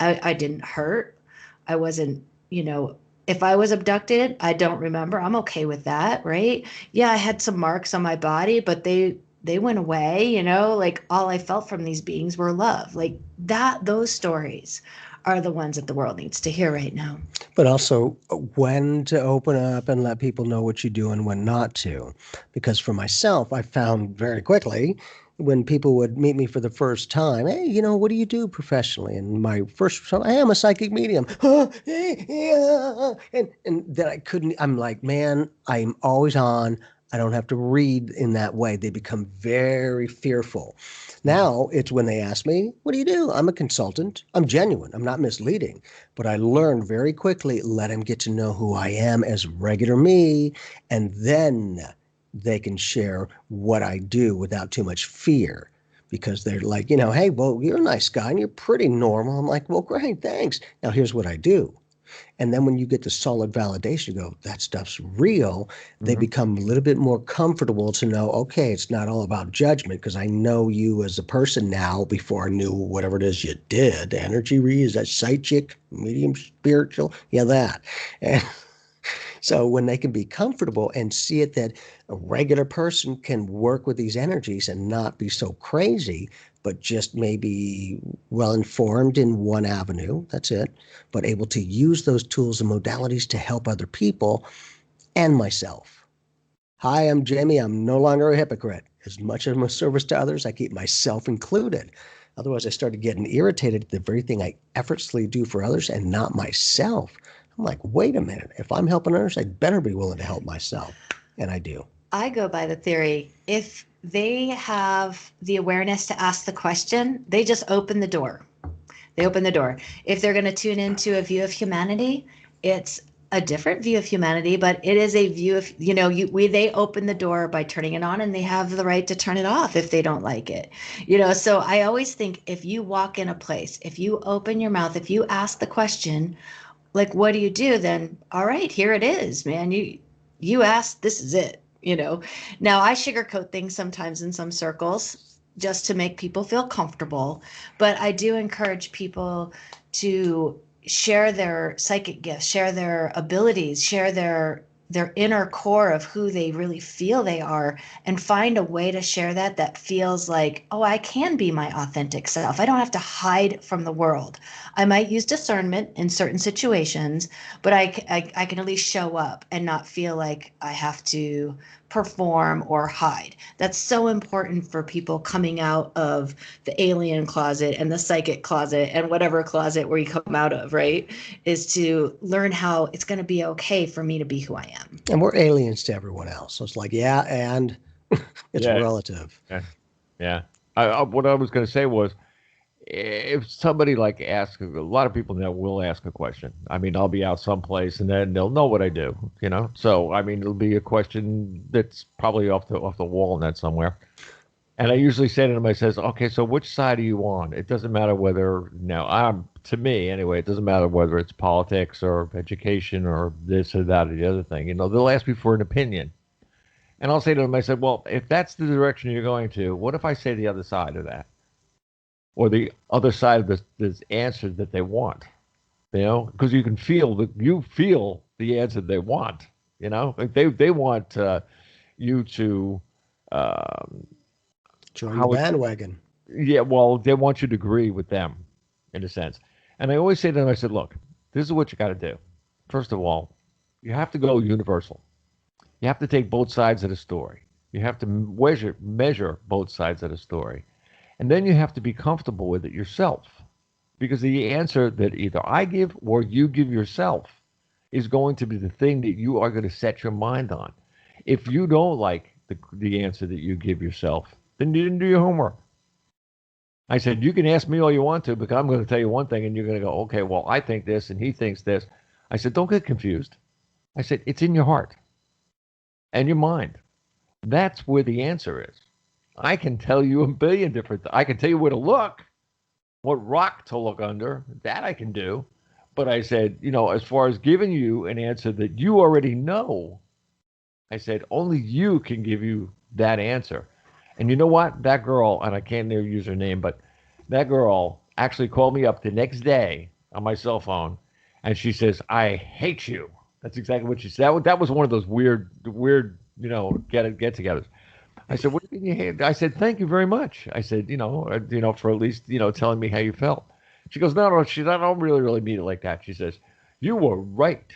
Speaker 3: I didn't hurt. I wasn't, you know, if I was abducted, I don't remember. I'm okay with that, right? Yeah, I had some marks on my body, but they went away, you know, like all I felt from these beings were love. Like that, those stories are the ones that the world needs to hear right now.
Speaker 2: But also when to open up and let people know what you do and when not to. Because for myself, I found very quickly when people would meet me for the first time, hey, you know, what do you do professionally? And my first, I am a psychic medium. And then I couldn't, I'm like, man, I'm always on. I don't have to read in that way. They become very fearful. Now it's when they ask me, what do you do? I'm a consultant. I'm genuine. I'm not misleading. But I learned very quickly, let them get to know who I am as regular me. And then they can share what I do without too much fear, because they're like, you know, hey, well, you're a nice guy and you're pretty normal. I'm like, well, great, thanks. Now here's what I do. And then when you get the solid validation, you go, that stuff's real. They become a little bit more comfortable to know, okay, it's not all about judgment, because I know you as a person now before I knew whatever it is you did. Energy read, is that psychic, medium, spiritual? Yeah, that. And so when they can be comfortable and see it that a regular person can work with these energies and not be so crazy, but just maybe well-informed in one avenue, that's it, but able to use those tools and modalities to help other people and myself. Hi, I'm Jamie. I'm no longer a hypocrite. As much as I'm a service to others, I keep myself included. Otherwise, I started getting irritated at the very thing I effortlessly do for others and not myself. I'm like, wait a minute. If I'm helping others, I'd better be willing to help myself. And I do.
Speaker 3: I go by the theory, if they have the awareness to ask the question, they just open the door. They open the door. If they're going to tune into a view of humanity, it's a different view of humanity, but it is a view of, they open the door by turning it on, and they have the right to turn it off if they don't like it. So I always think, if you walk in a place, if you open your mouth, if you ask the question, like, what do you do? Then, all right, here it is, man. You asked, this is it. Now I sugarcoat things sometimes in some circles just to make people feel comfortable, but I do encourage people to share their psychic gifts, share their abilities, share their inner core of who they really feel they are, and find a way to share that feels like, oh, I can be my authentic self. I don't have to hide from the world. I might use discernment in certain situations, but I can at least show up and not feel like I have to perform or hide. That's so important for people coming out of the alien closet and the psychic closet and whatever closet where you come out of, right? Is to learn how it's going to be okay for me to be who I am.
Speaker 2: And we're aliens to everyone else. So it's like, yeah, and it's
Speaker 1: Yeah.
Speaker 2: relative.
Speaker 1: Yeah. What I was going to say was, if somebody like asks, a lot of people now will ask a question. I mean, I'll be out someplace and then they'll know what I do, So, I mean, it'll be a question that's probably off the wall net somewhere. And I usually say to them, I says, okay, so which side are you on? It doesn't matter whether, to me anyway, it doesn't matter whether it's politics or education or this or that or the other thing. They'll ask me for an opinion. And I'll say to them, I said, well, if that's the direction you're going to, what if I say the other side of that? Or the other side of this answer that they want, because you feel the answer they want, like they want you to
Speaker 2: join the bandwagon.
Speaker 1: Yeah, well, they want you to agree with them, in a sense. And I always say to them, I said, look, this is what you got to do. First of all, you have to go universal. You have to take both sides of the story. You have to measure both sides of the story. And then you have to be comfortable with it yourself, because the answer that either I give or you give yourself is going to be the thing that you are going to set your mind on. If you don't like the answer that you give yourself, then you didn't do your homework. I said, you can ask me all you want to, because I'm going to tell you one thing and you're going to go, okay, well, I think this and he thinks this. I said, don't get confused. I said, it's in your heart and your mind. That's where the answer is. I can tell you a billion different things. I can tell you where to look, what rock to look under. That I can do. But I said, as far as giving you an answer that you already know, I said, only you can give you that answer. And you know what? That girl, and I can't use her name, but that girl actually called me up the next day on my cell phone, and she says, I hate you. That's exactly what she said. That was one of those weird, get-togethers. I said, what do you mean you hate? I said, thank you very much. I said, for at least, telling me how you felt. She goes, no, I don't really mean it like that. She says, you were right.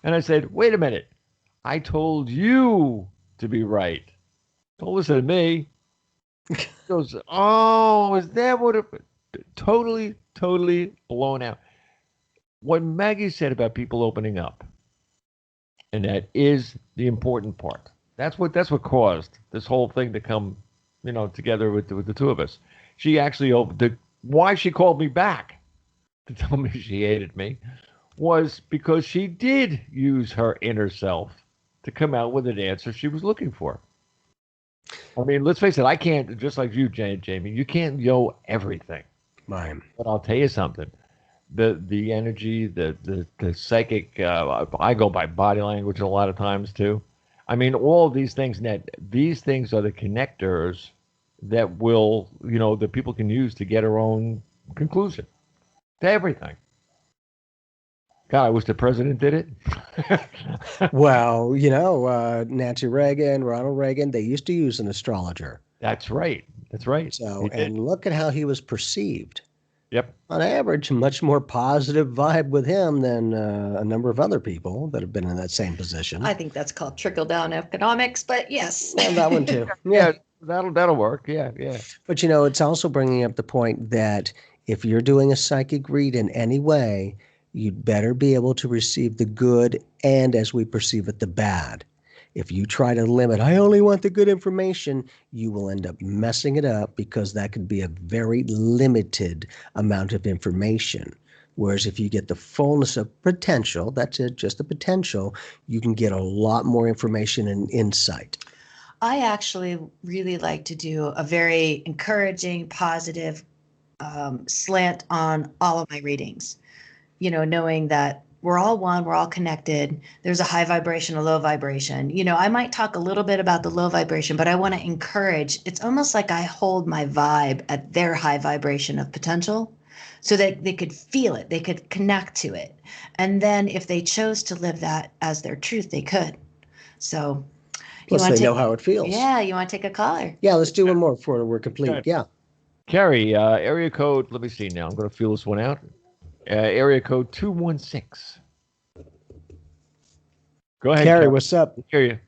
Speaker 1: And I said, wait a minute. I told you to be right. Don't listen to me. She goes, oh, is that what it... Totally blown out. What Maggie said about people opening up, and that is the important part. That's what caused this whole thing to come, together with the two of us. She actually opened why she called me back to tell me she hated me was because she did use her inner self to come out with an answer she was looking for. I mean, let's face it, I can't, just like you, Jamie, you can't know everything.
Speaker 2: Right.
Speaker 1: But I'll tell you something. The energy, the psychic, I go by body language a lot of times too. I mean, all of these things, these things are the connectors that will, that people can use to get their own conclusion to everything. God, I wish the president did it.
Speaker 2: Well, Nancy Reagan, Ronald Reagan, they used to use an astrologer.
Speaker 1: That's right.
Speaker 2: So, and look at how he was perceived.
Speaker 1: Yep.
Speaker 2: On average, a much more positive vibe with him than a number of other people that have been in that same position.
Speaker 3: I think that's called trickle-down economics, but yes.
Speaker 2: Well, that one too.
Speaker 1: Yeah, that'll work. Yeah.
Speaker 2: But, it's also bringing up the point that if you're doing a psychic read in any way, you'd better be able to receive the good and, as we perceive it, the bad. If you try to limit, I only want the good information, you will end up messing it up because that could be a very limited amount of information. Whereas if you get the fullness of potential, that's it, just the potential, you can get a lot more information and insight.
Speaker 3: I actually really like to do a very encouraging, positive slant on all of my readings. Knowing that we're all one, we're all connected. There's a high vibration, a low vibration. I might talk a little bit about the low vibration, but I want to encourage. It's almost like I hold my vibe at their high vibration of potential so that they could feel it, they could connect to it. And then if they chose to live that as their truth, they could. So
Speaker 2: Plus, they know how it feels.
Speaker 3: Yeah, you want to take a caller?
Speaker 2: Yeah, let's do one more before we're complete. Yeah.
Speaker 1: Carrie, area code, let me see now. I'm going to feel this one out. Area code 216. Go ahead,
Speaker 2: Carrie, what's up?
Speaker 1: I hear you.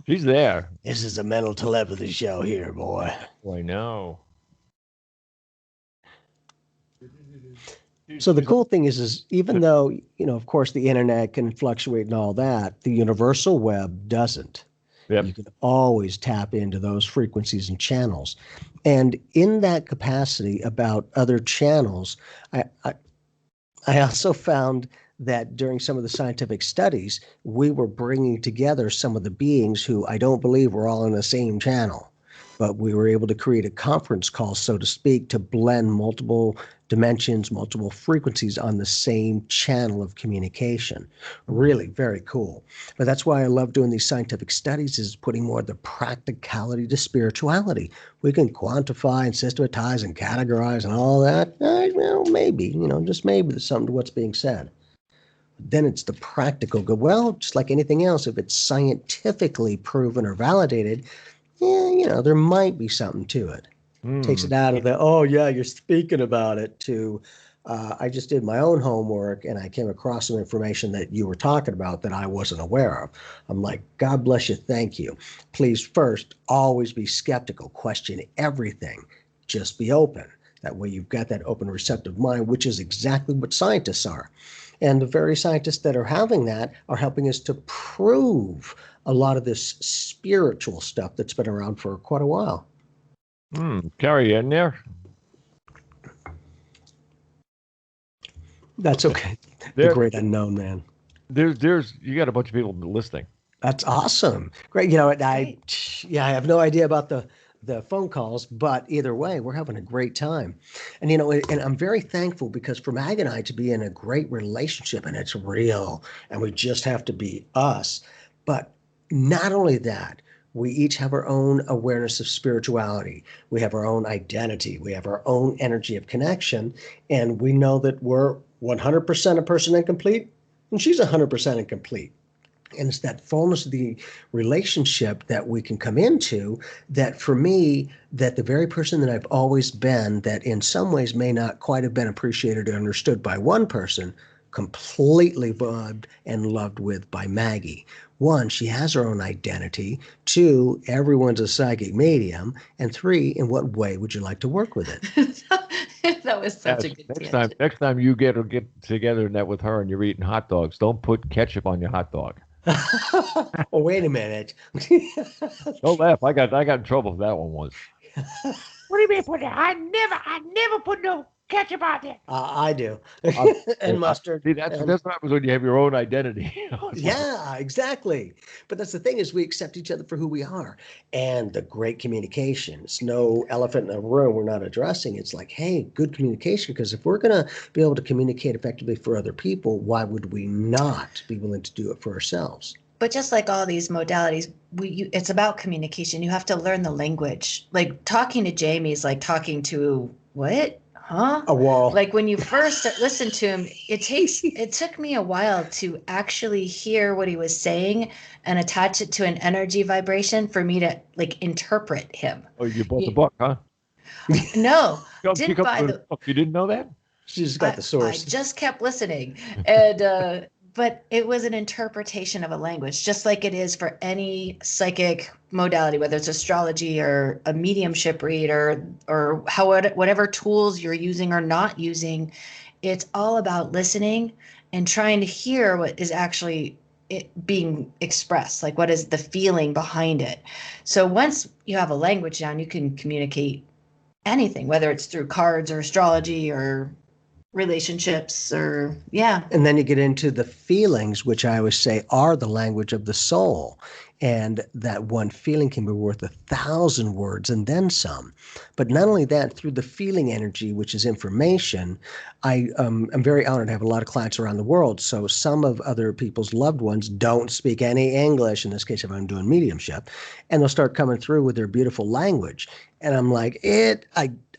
Speaker 1: She's there.
Speaker 2: This is a mental telepathy show here, boy.
Speaker 1: I know.
Speaker 2: So the cool thing is even though, of course, the internet can fluctuate and all that, the universal web doesn't.
Speaker 1: Yep.
Speaker 2: You can always tap into those frequencies and channels. And in that capacity about other channels, I also found that during some of the scientific studies, we were bringing together some of the beings who I don't believe were all in the same channel. But we were able to create a conference call, so to speak, to blend multiple dimensions, multiple frequencies on the same channel of communication. Really very cool. But that's why I love doing these scientific studies, is putting more of the practicality to spirituality. We can quantify and systematize and categorize and all that. Well, maybe, just maybe there's something to what's being said. Then it's the practical good. Well, just like anything else, if it's scientifically proven or validated, there might be something to it. Takes it out of the, oh, yeah, you're speaking about it, to I just did my own homework and I came across some information that you were talking about that I wasn't aware of. I'm like, God bless you. Thank you. Please, first, always be skeptical. Question everything. Just be open. That way you've got that open, receptive mind, which is exactly what scientists are. And the very scientists that are having that are helping us to prove a lot of this spiritual stuff that's been around for quite a while.
Speaker 1: Carrie, in there?
Speaker 2: That's okay. The great unknown, man.
Speaker 1: There's you got a bunch of people listening.
Speaker 2: That's awesome. Great. I have no idea about the phone calls, but either way, we're having a great time. And, and I'm very thankful because for Maggie and I to be in a great relationship, and it's real, and we just have to be us. But not only that, we each have our own awareness of spirituality. We have our own identity. We have our own energy of connection. And we know that we're 100% a person incomplete, and she's 100% incomplete. And it's that fullness of the relationship that we can come into that, for me, that the very person that I've always been, that in some ways may not quite have been appreciated or understood by one person, completely loved and loved with by Maggie. One, she has her own identity. Two, everyone's a psychic medium. And three, in what way would you like to work with it?
Speaker 3: That was such a good
Speaker 1: next time you get together with her and you're eating hot dogs, don't put ketchup on your hot dog.
Speaker 2: Oh, wait a minute.
Speaker 1: Don't laugh. I got in trouble for that one once.
Speaker 4: What do you mean put that? I never put no ketchup on there.
Speaker 2: I do. And mustard.
Speaker 1: See, that's what happens when you have your own identity.
Speaker 2: Yeah, exactly. But that's the thing, is we accept each other for who we are. And the great communication. It's no elephant in a room we're not addressing. It's like, hey, good communication, because if we're going to be able to communicate effectively for other people, why would we not be willing to do it for ourselves?
Speaker 3: But just like all these modalities, it's about communication. You have to learn the language. Like talking to Jamie is like talking to what? Huh?
Speaker 2: A wall.
Speaker 3: Like when you first listen to him, it took me a while to actually hear what he was saying and attach it to an energy vibration for me to like interpret him.
Speaker 1: Oh, you bought the book, huh?
Speaker 3: No,
Speaker 1: didn't buy the book. You didn't know that?
Speaker 2: She just got the source.
Speaker 3: I just kept listening, and but it was an interpretation of a language, just like it is for any psychic modality, whether it's astrology or a mediumship read or whatever tools you're using or not using. It's all about listening and trying to hear what is actually being expressed, like what is the feeling behind it. So once you have a language down, you can communicate anything, whether it's through cards or astrology or relationships or
Speaker 2: And then you get into the feelings, which I always say are the language of the soul. And that one feeling can be worth 1,000 words and then some. But not only that, through the feeling energy, which is information, I'm very honored to have a lot of clients around the world. So some of other people's loved ones don't speak any English, in this case, if I'm doing mediumship, and they'll start coming through with their beautiful language. And I'm like,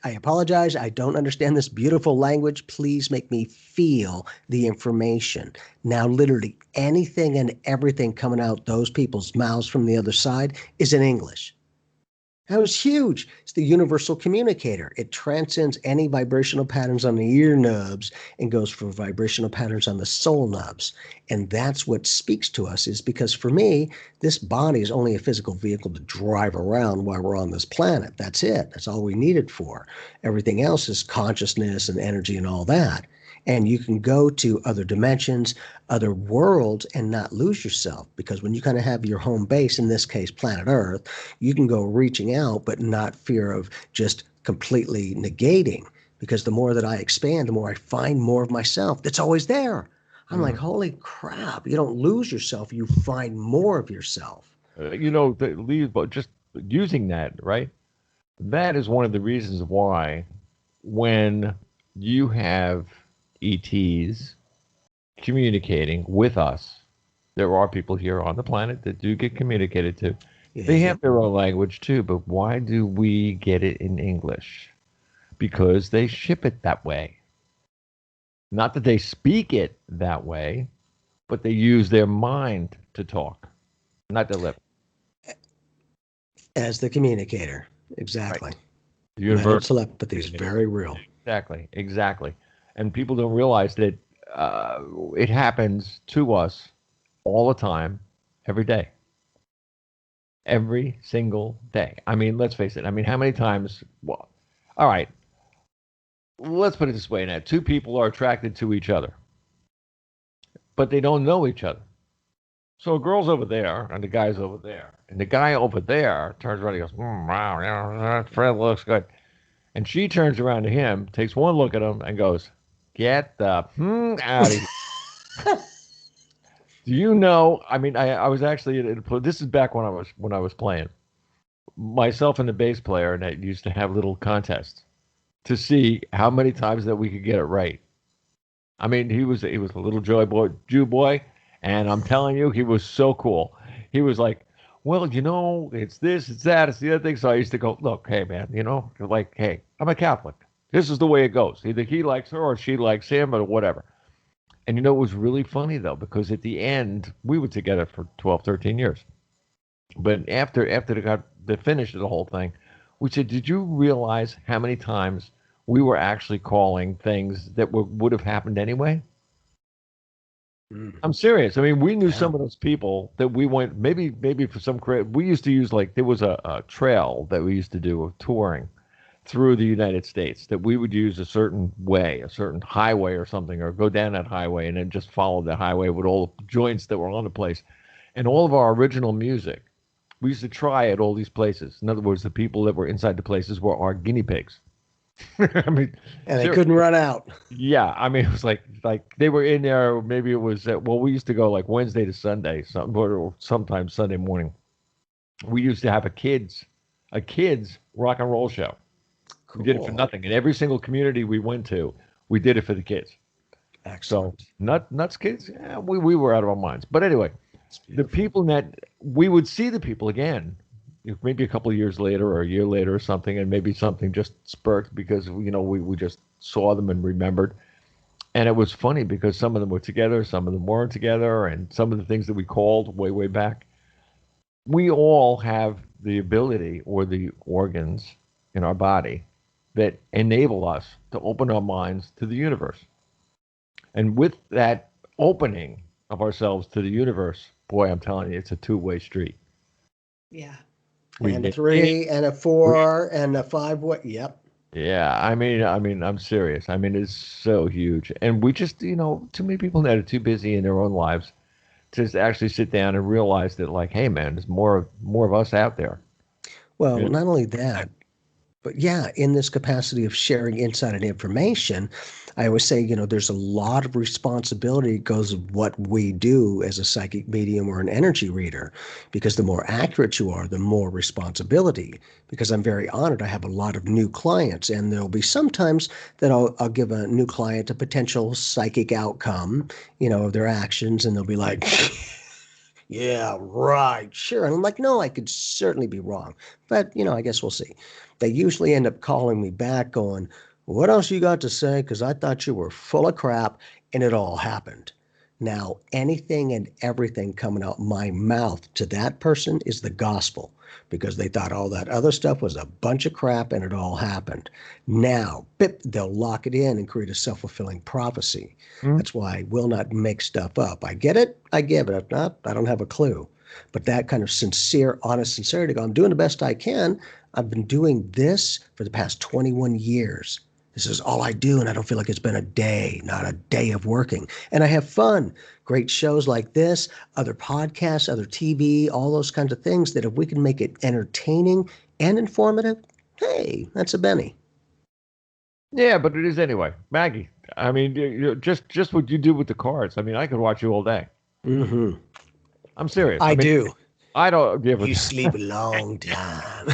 Speaker 2: I apologize. I don't understand this beautiful language. Please make me feel the information. Now, literally anything and everything coming out those people's mouths from the other side is in English. That was huge. It's the universal communicator. It transcends any vibrational patterns on the ear nubs and goes for vibrational patterns on the soul nubs. And that's what speaks to us, is because for me, this body is only a physical vehicle to drive around while we're on this planet. That's it. That's all we need it for. Everything else is consciousness and energy and all that. And you can go to other dimensions, other worlds, and not lose yourself. Because when you kind of have your home base, in this case, planet Earth, you can go reaching out, but not fear of just completely negating. Because the more that I expand, the more I find more of myself that's always there. I'm like, holy crap, you don't lose yourself, you find more of yourself.
Speaker 1: But just using that, right? That is one of the reasons why when you have ETs communicating with us, there are people here on the planet that do get communicated to.
Speaker 2: Yeah.
Speaker 1: They have their own language too, but why do we get it in English? Because they ship it that way. Not that they speak it that way, but they use their mind to talk, not their lip.
Speaker 2: As the communicator. Exactly.
Speaker 1: Right.
Speaker 2: Mental telepathy is very real.
Speaker 1: Exactly. And people don't realize that it happens to us all the time, every day. Every single day. I mean, let's face it. I mean, how many times? Well, all right. Let's put it this way now. Two people are attracted to each other, but they don't know each other. So a girl's over there and the guy's over there. And the guy over there turns around and goes, wow, that Fred looks good. And she turns around to him, takes one look at him, and goes, get the out of here. Do you know? I mean, I was actually this is back when I was playing. Myself and the bass player, and I used to have little contests to see how many times that we could get it right. I mean, he was a little Jew boy, and I'm telling you, he was so cool. He was like, well, it's this, it's that, it's the other thing. So I used to go, look, hey, man, like, hey, I'm a Catholic. This is the way it goes. Either he likes her or she likes him or whatever. And it was really funny, though, because at the end, we were together for 12, 13 years. But after they got the finish of the whole thing, we said, did you realize how many times we were actually calling things that would have happened anyway? I'm serious. I mean, we knew some of those people that we went, maybe for some credit, we used to use, like, there was a trail that we used to do of touring through the United States that we would use a certain way, a certain highway or something, or go down that highway and then just follow the highway with all the joints that were on the place. And all of our original music, we used to try at all these places. In other words, the people that were inside the places were our guinea pigs. I mean,
Speaker 2: and they couldn't run out.
Speaker 1: Yeah, I mean, it was like they were in there. Maybe it was we used to go like Wednesday to Sunday, or sometimes Sunday morning. We used to have a kids rock and roll show. Cool. We did it for nothing. In every single community we went to, we did it for the kids.
Speaker 2: Excellent.
Speaker 1: So nuts kids. Yeah, we were out of our minds. But anyway, the people that we would see the people again. Maybe a couple of years later or a year later or something, and maybe something just spurred because we just saw them and remembered. And it was funny because some of them were together, some of them weren't together, and some of the things that we called way back. We all have the ability or the organs in our body that enable us to open our minds to the universe. And with that opening of ourselves to the universe, boy, I'm telling you, it's a two-way street.
Speaker 3: Yeah.
Speaker 2: And a 3 and a 4 and a 5. What? Yep.
Speaker 1: Yeah, I'm serious. I mean, it's so huge, and we just, too many people that are too busy in their own lives to actually sit down and realize that, like, hey, man, there's more of us out there.
Speaker 2: Well,
Speaker 1: You know?
Speaker 2: not only that, but yeah, in this capacity of sharing insight and information, I always say, there's a lot of responsibility goes with what we do as a psychic medium or an energy reader, because the more accurate you are, the more responsibility. Because I'm very honored, I have a lot of new clients, and there'll be sometimes that I'll give a new client a potential psychic outcome, of their actions, and they'll be like, yeah, right, sure. And I'm like, no, I could certainly be wrong. But, I guess we'll see. They usually end up calling me back going, what else you got to say? Because I thought you were full of crap and it all happened. Now, anything and everything coming out my mouth to that person is the gospel because they thought all that other stuff was a bunch of crap and it all happened. Now, bip, they'll lock it in and create a self fulfilling prophecy.
Speaker 1: Mhm.
Speaker 2: That's why I will not make stuff up. I get it, I give it. If not, I don't have a clue. But that kind of sincere, honest sincerity, I'm doing the best I can. I've been doing this for the past 21 years. This is all I do, and I don't feel like it's been a day, not a day of working. And I have fun. Great shows like this, other podcasts, other TV, all those kinds of things that if we can make it entertaining and informative, hey, that's a Benny.
Speaker 1: Yeah, but it is anyway. Maggie, I mean, just what you do with the cards. I mean, I could watch you all day.
Speaker 2: Mm-hmm.
Speaker 1: I'm serious. I
Speaker 2: I
Speaker 1: mean,
Speaker 2: do.
Speaker 1: I don't give a.
Speaker 2: You sleep a long time.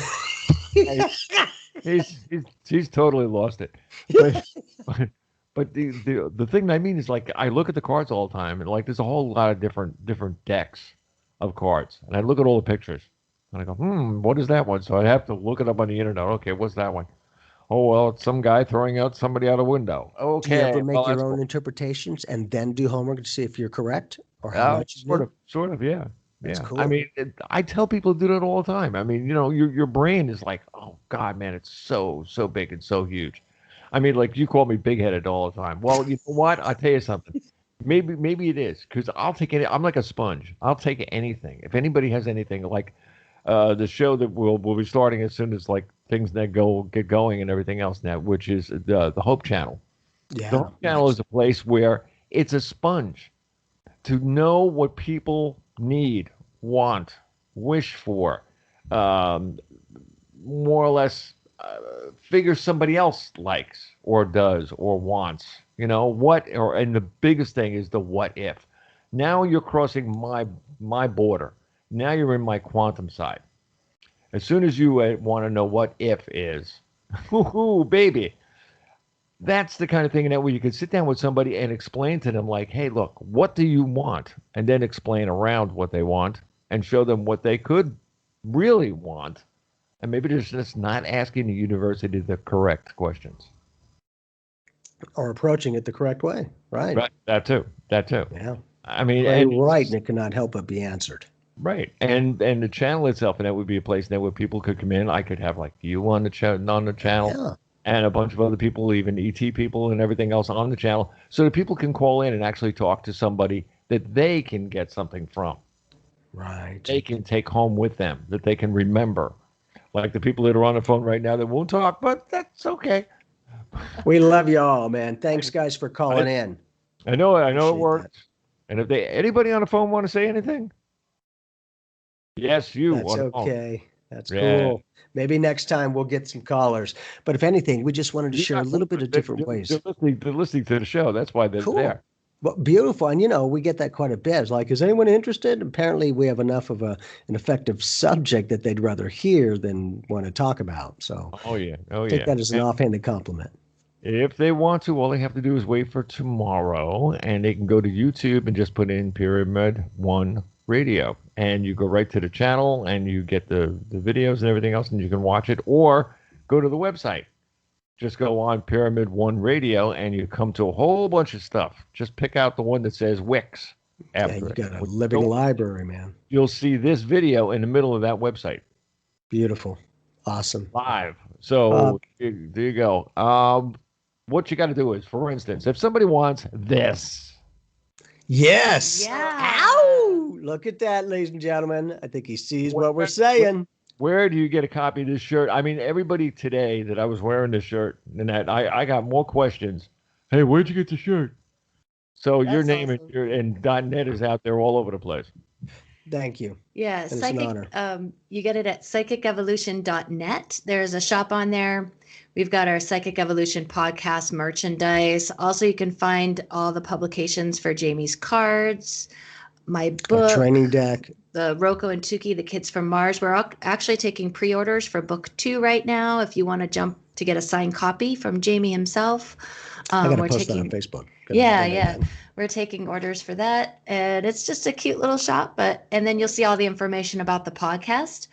Speaker 1: He's totally lost it. But but the thing I mean is like I look at the cards all the time and like there's a whole lot of different decks of cards and I look at all the pictures and I go what is that one? So I have to look it up on the internet. Okay, what's that one? Oh well, it's some guy throwing out somebody out a window.
Speaker 2: Do you
Speaker 1: Okay,
Speaker 2: ever make
Speaker 1: well
Speaker 2: your
Speaker 1: that's
Speaker 2: own
Speaker 1: cool.
Speaker 2: interpretations and then do homework to see if you're correct or how much you knew?
Speaker 1: Sort of, yeah,
Speaker 2: That's
Speaker 1: yeah. I
Speaker 2: cool.
Speaker 1: mean, I tell people to do that all the time. I mean, your brain is like, oh God, man, it's so big and so huge. I mean, like you call me big headed all the time. Well, you know what? I'll tell you something. Maybe it is because I'll take any. I'm like a sponge. I'll take anything. If anybody has anything, like the show that we'll be starting as soon as like things that get going and everything else now, which is the Hope Channel. The
Speaker 2: Yeah,
Speaker 1: Hope Channel
Speaker 2: nice.
Speaker 1: is a place where it's a sponge to know what people need, want, wish for, um, more or less figure somebody else likes or does or wants. And the biggest thing is the what if. Now you're crossing my border. Now you're in my quantum side. As soon as you want to know what if is, ooh, baby, that's the kind of thing that where you can sit down with somebody and explain to them like, hey, look, what do you want? And then explain around what they want and show them what they could really want. And maybe they're just not asking the university the correct questions.
Speaker 2: Or approaching it the correct way. Right.
Speaker 1: Right. That too. That too.
Speaker 2: Yeah.
Speaker 1: I mean,
Speaker 2: Pray
Speaker 1: and
Speaker 2: right, and it cannot help but be answered.
Speaker 1: right. And the channel itself, and that would be a place that where people could come in. I could have like you on the channel
Speaker 2: Yeah.
Speaker 1: and a bunch of other people, even ET people and everything else on the channel, so that people can call in and actually talk to somebody that they can get something from.
Speaker 2: Right.
Speaker 1: They can take home with them, that they can remember. Like the people that are on the phone right now that won't talk, but that's okay.
Speaker 2: We love you all, man. Thanks, guys, for
Speaker 1: I,
Speaker 2: calling in.
Speaker 1: I know it
Speaker 2: Appreciate that.
Speaker 1: works. And if anybody on the phone want to say anything, yes, you
Speaker 2: That's
Speaker 1: on the phone.
Speaker 2: okay. That's
Speaker 1: Yeah.
Speaker 2: cool. Maybe next time we'll get some callers. But if anything, we just wanted to
Speaker 1: You
Speaker 2: share a
Speaker 1: got
Speaker 2: little bit
Speaker 1: callers.
Speaker 2: of different ways.
Speaker 1: They're listening to the show. That's why they're
Speaker 2: Cool.
Speaker 1: there.
Speaker 2: Well, beautiful. And we get that quite a bit. It's like, is anyone interested? Apparently, we have enough of an effective subject that they'd rather hear than want to talk about. So
Speaker 1: Oh yeah. Oh
Speaker 2: take
Speaker 1: yeah.
Speaker 2: that as an offhanded compliment.
Speaker 1: If they want to, all they have to do is wait for tomorrow, and they can go to YouTube and just put in Pyramid One Radio, and you go right to the channel, and you get the videos and everything else, and you can watch it, or go to the website. Just go on Pyramid One Radio, and you come to a whole bunch of stuff. Just pick out the one that says Wix
Speaker 2: Yeah,
Speaker 1: after
Speaker 2: you
Speaker 1: it.
Speaker 2: got a
Speaker 1: When you
Speaker 2: living
Speaker 1: go,
Speaker 2: library, man.
Speaker 1: you'll see this video in the middle of that website
Speaker 2: Beautiful. Awesome.
Speaker 1: live.
Speaker 2: Uh,
Speaker 1: So there you go. What you got to do is, for instance, if somebody wants this.
Speaker 2: yes.
Speaker 3: Yeah.
Speaker 2: Ow! Look at that, ladies and gentlemen. I think he sees what we're
Speaker 1: Where,
Speaker 2: saying.
Speaker 1: Where do you get a copy of this shirt? I mean, everybody today that I was wearing this shirt and that I got more questions. Hey, where'd you get the shirt? So your
Speaker 3: That's
Speaker 1: name
Speaker 3: awesome.
Speaker 1: and .net is out there all over the place.
Speaker 2: Thank you.
Speaker 3: Yeah,
Speaker 2: And it's an honor.
Speaker 3: you get it at psychicevolution.net. There's a shop on there. We've got our Psychic Evolution podcast merchandise. Also, you can find all the publications for Jamie's cards, my
Speaker 2: A
Speaker 3: book,
Speaker 2: training deck.
Speaker 3: the Rocco and Tuki, the Kids from Mars. We're actually taking pre-orders for book 2 right now. If you want to jump to get a signed copy from Jamie himself,
Speaker 2: I got to
Speaker 3: we're
Speaker 2: post that
Speaker 3: taking.
Speaker 2: on Facebook.
Speaker 3: Yeah. We're taking orders for that. And it's just a cute little shop. And then you'll see all the information about the podcast.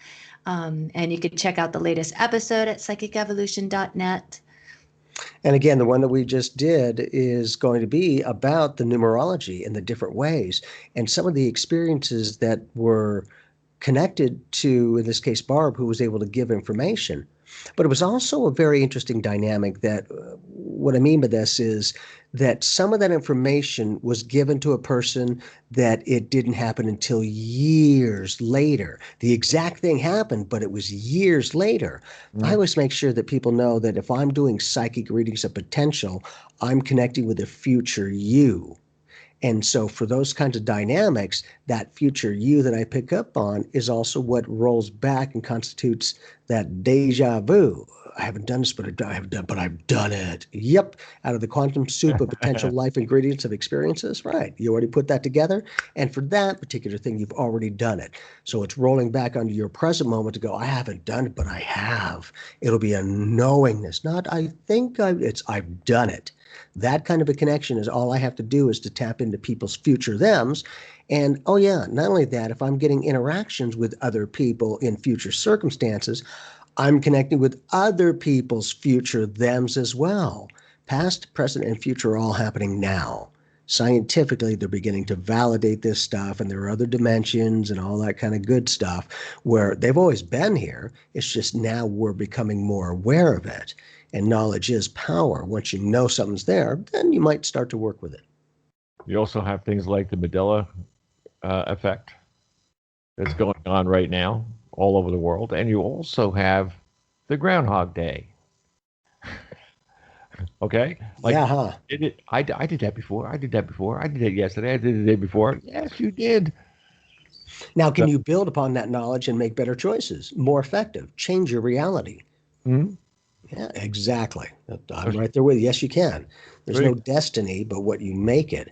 Speaker 3: And you can check out the latest episode at psychicevolution.net.
Speaker 2: And again, the one that we just did is going to be about the numerology and the different ways and some of the experiences that were connected to, in this case, Barb, who was able to give information. But it was also a very interesting dynamic that what I mean by this is that some of that information was given to a person that it didn't happen until years later. The exact thing happened, but it was years later. I always make sure that people know that if I'm doing psychic readings of potential, I'm connecting with a future you. And so for those kinds of dynamics, that future you that I pick up on is also what rolls back and constitutes that deja vu. I haven't done this, but I've done it. Yep. Out of the quantum soup of potential life ingredients of experiences. Right. You already put that together. And for that particular thing, you've already done it. So it's rolling back onto your present moment to go, I haven't done it, but I have. It'll be a knowingness, not I've done it. That kind of a connection is all I have to do is to tap into people's future thems. And oh yeah, not only that, if I'm getting interactions with other people in future circumstances, I'm connecting with other people's future thems as well. Past, present, and future are all happening now. Scientifically, they're beginning to validate this stuff, and there are other dimensions and all that kind of good stuff where they've always been here. It's just now we're becoming more aware of it. And knowledge is power. Once you know something's there, then you might start to work with it.
Speaker 1: You also have things like the Mandela effect that's going on right now all over the world. And you also have the Groundhog Day. Okay? Like,
Speaker 2: Yeah, huh?
Speaker 1: I did that before. I did that before. I did that yesterday. I did it the day before. Yes, you did.
Speaker 2: Now, can you build upon that knowledge and make better choices, more effective, change your reality?
Speaker 1: Mm-hmm.
Speaker 2: Yeah, exactly. I'm right there with you. Yes, you can. There's no destiny, but what you make it.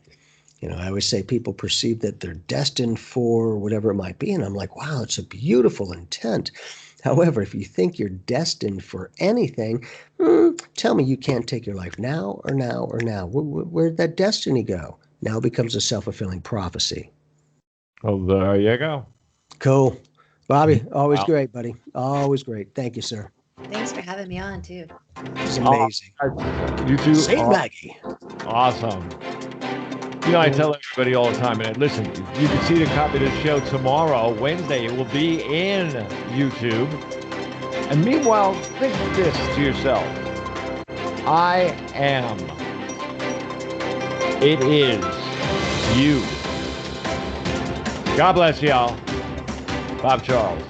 Speaker 2: You know, I always say people perceive that they're destined for whatever it might be. And I'm like, wow, it's a beautiful intent. However, if you think you're destined for anything, tell me you can't take your life now or now or now. Where'd that destiny go? Now it becomes a self-fulfilling prophecy.
Speaker 1: Oh, there you go.
Speaker 2: Cool. Bobby, always great, buddy. Always great. Thank you, sir.
Speaker 3: Thanks for having me on, too.
Speaker 2: It's amazing.
Speaker 1: You two
Speaker 2: Saint Maggie.
Speaker 1: Awesome. You know, I tell everybody all the time, and listen, you can see the copy of the show tomorrow, Wednesday. It will be in YouTube. And meanwhile, think this to yourself. I am. It is you. God bless y'all. Bob Charles.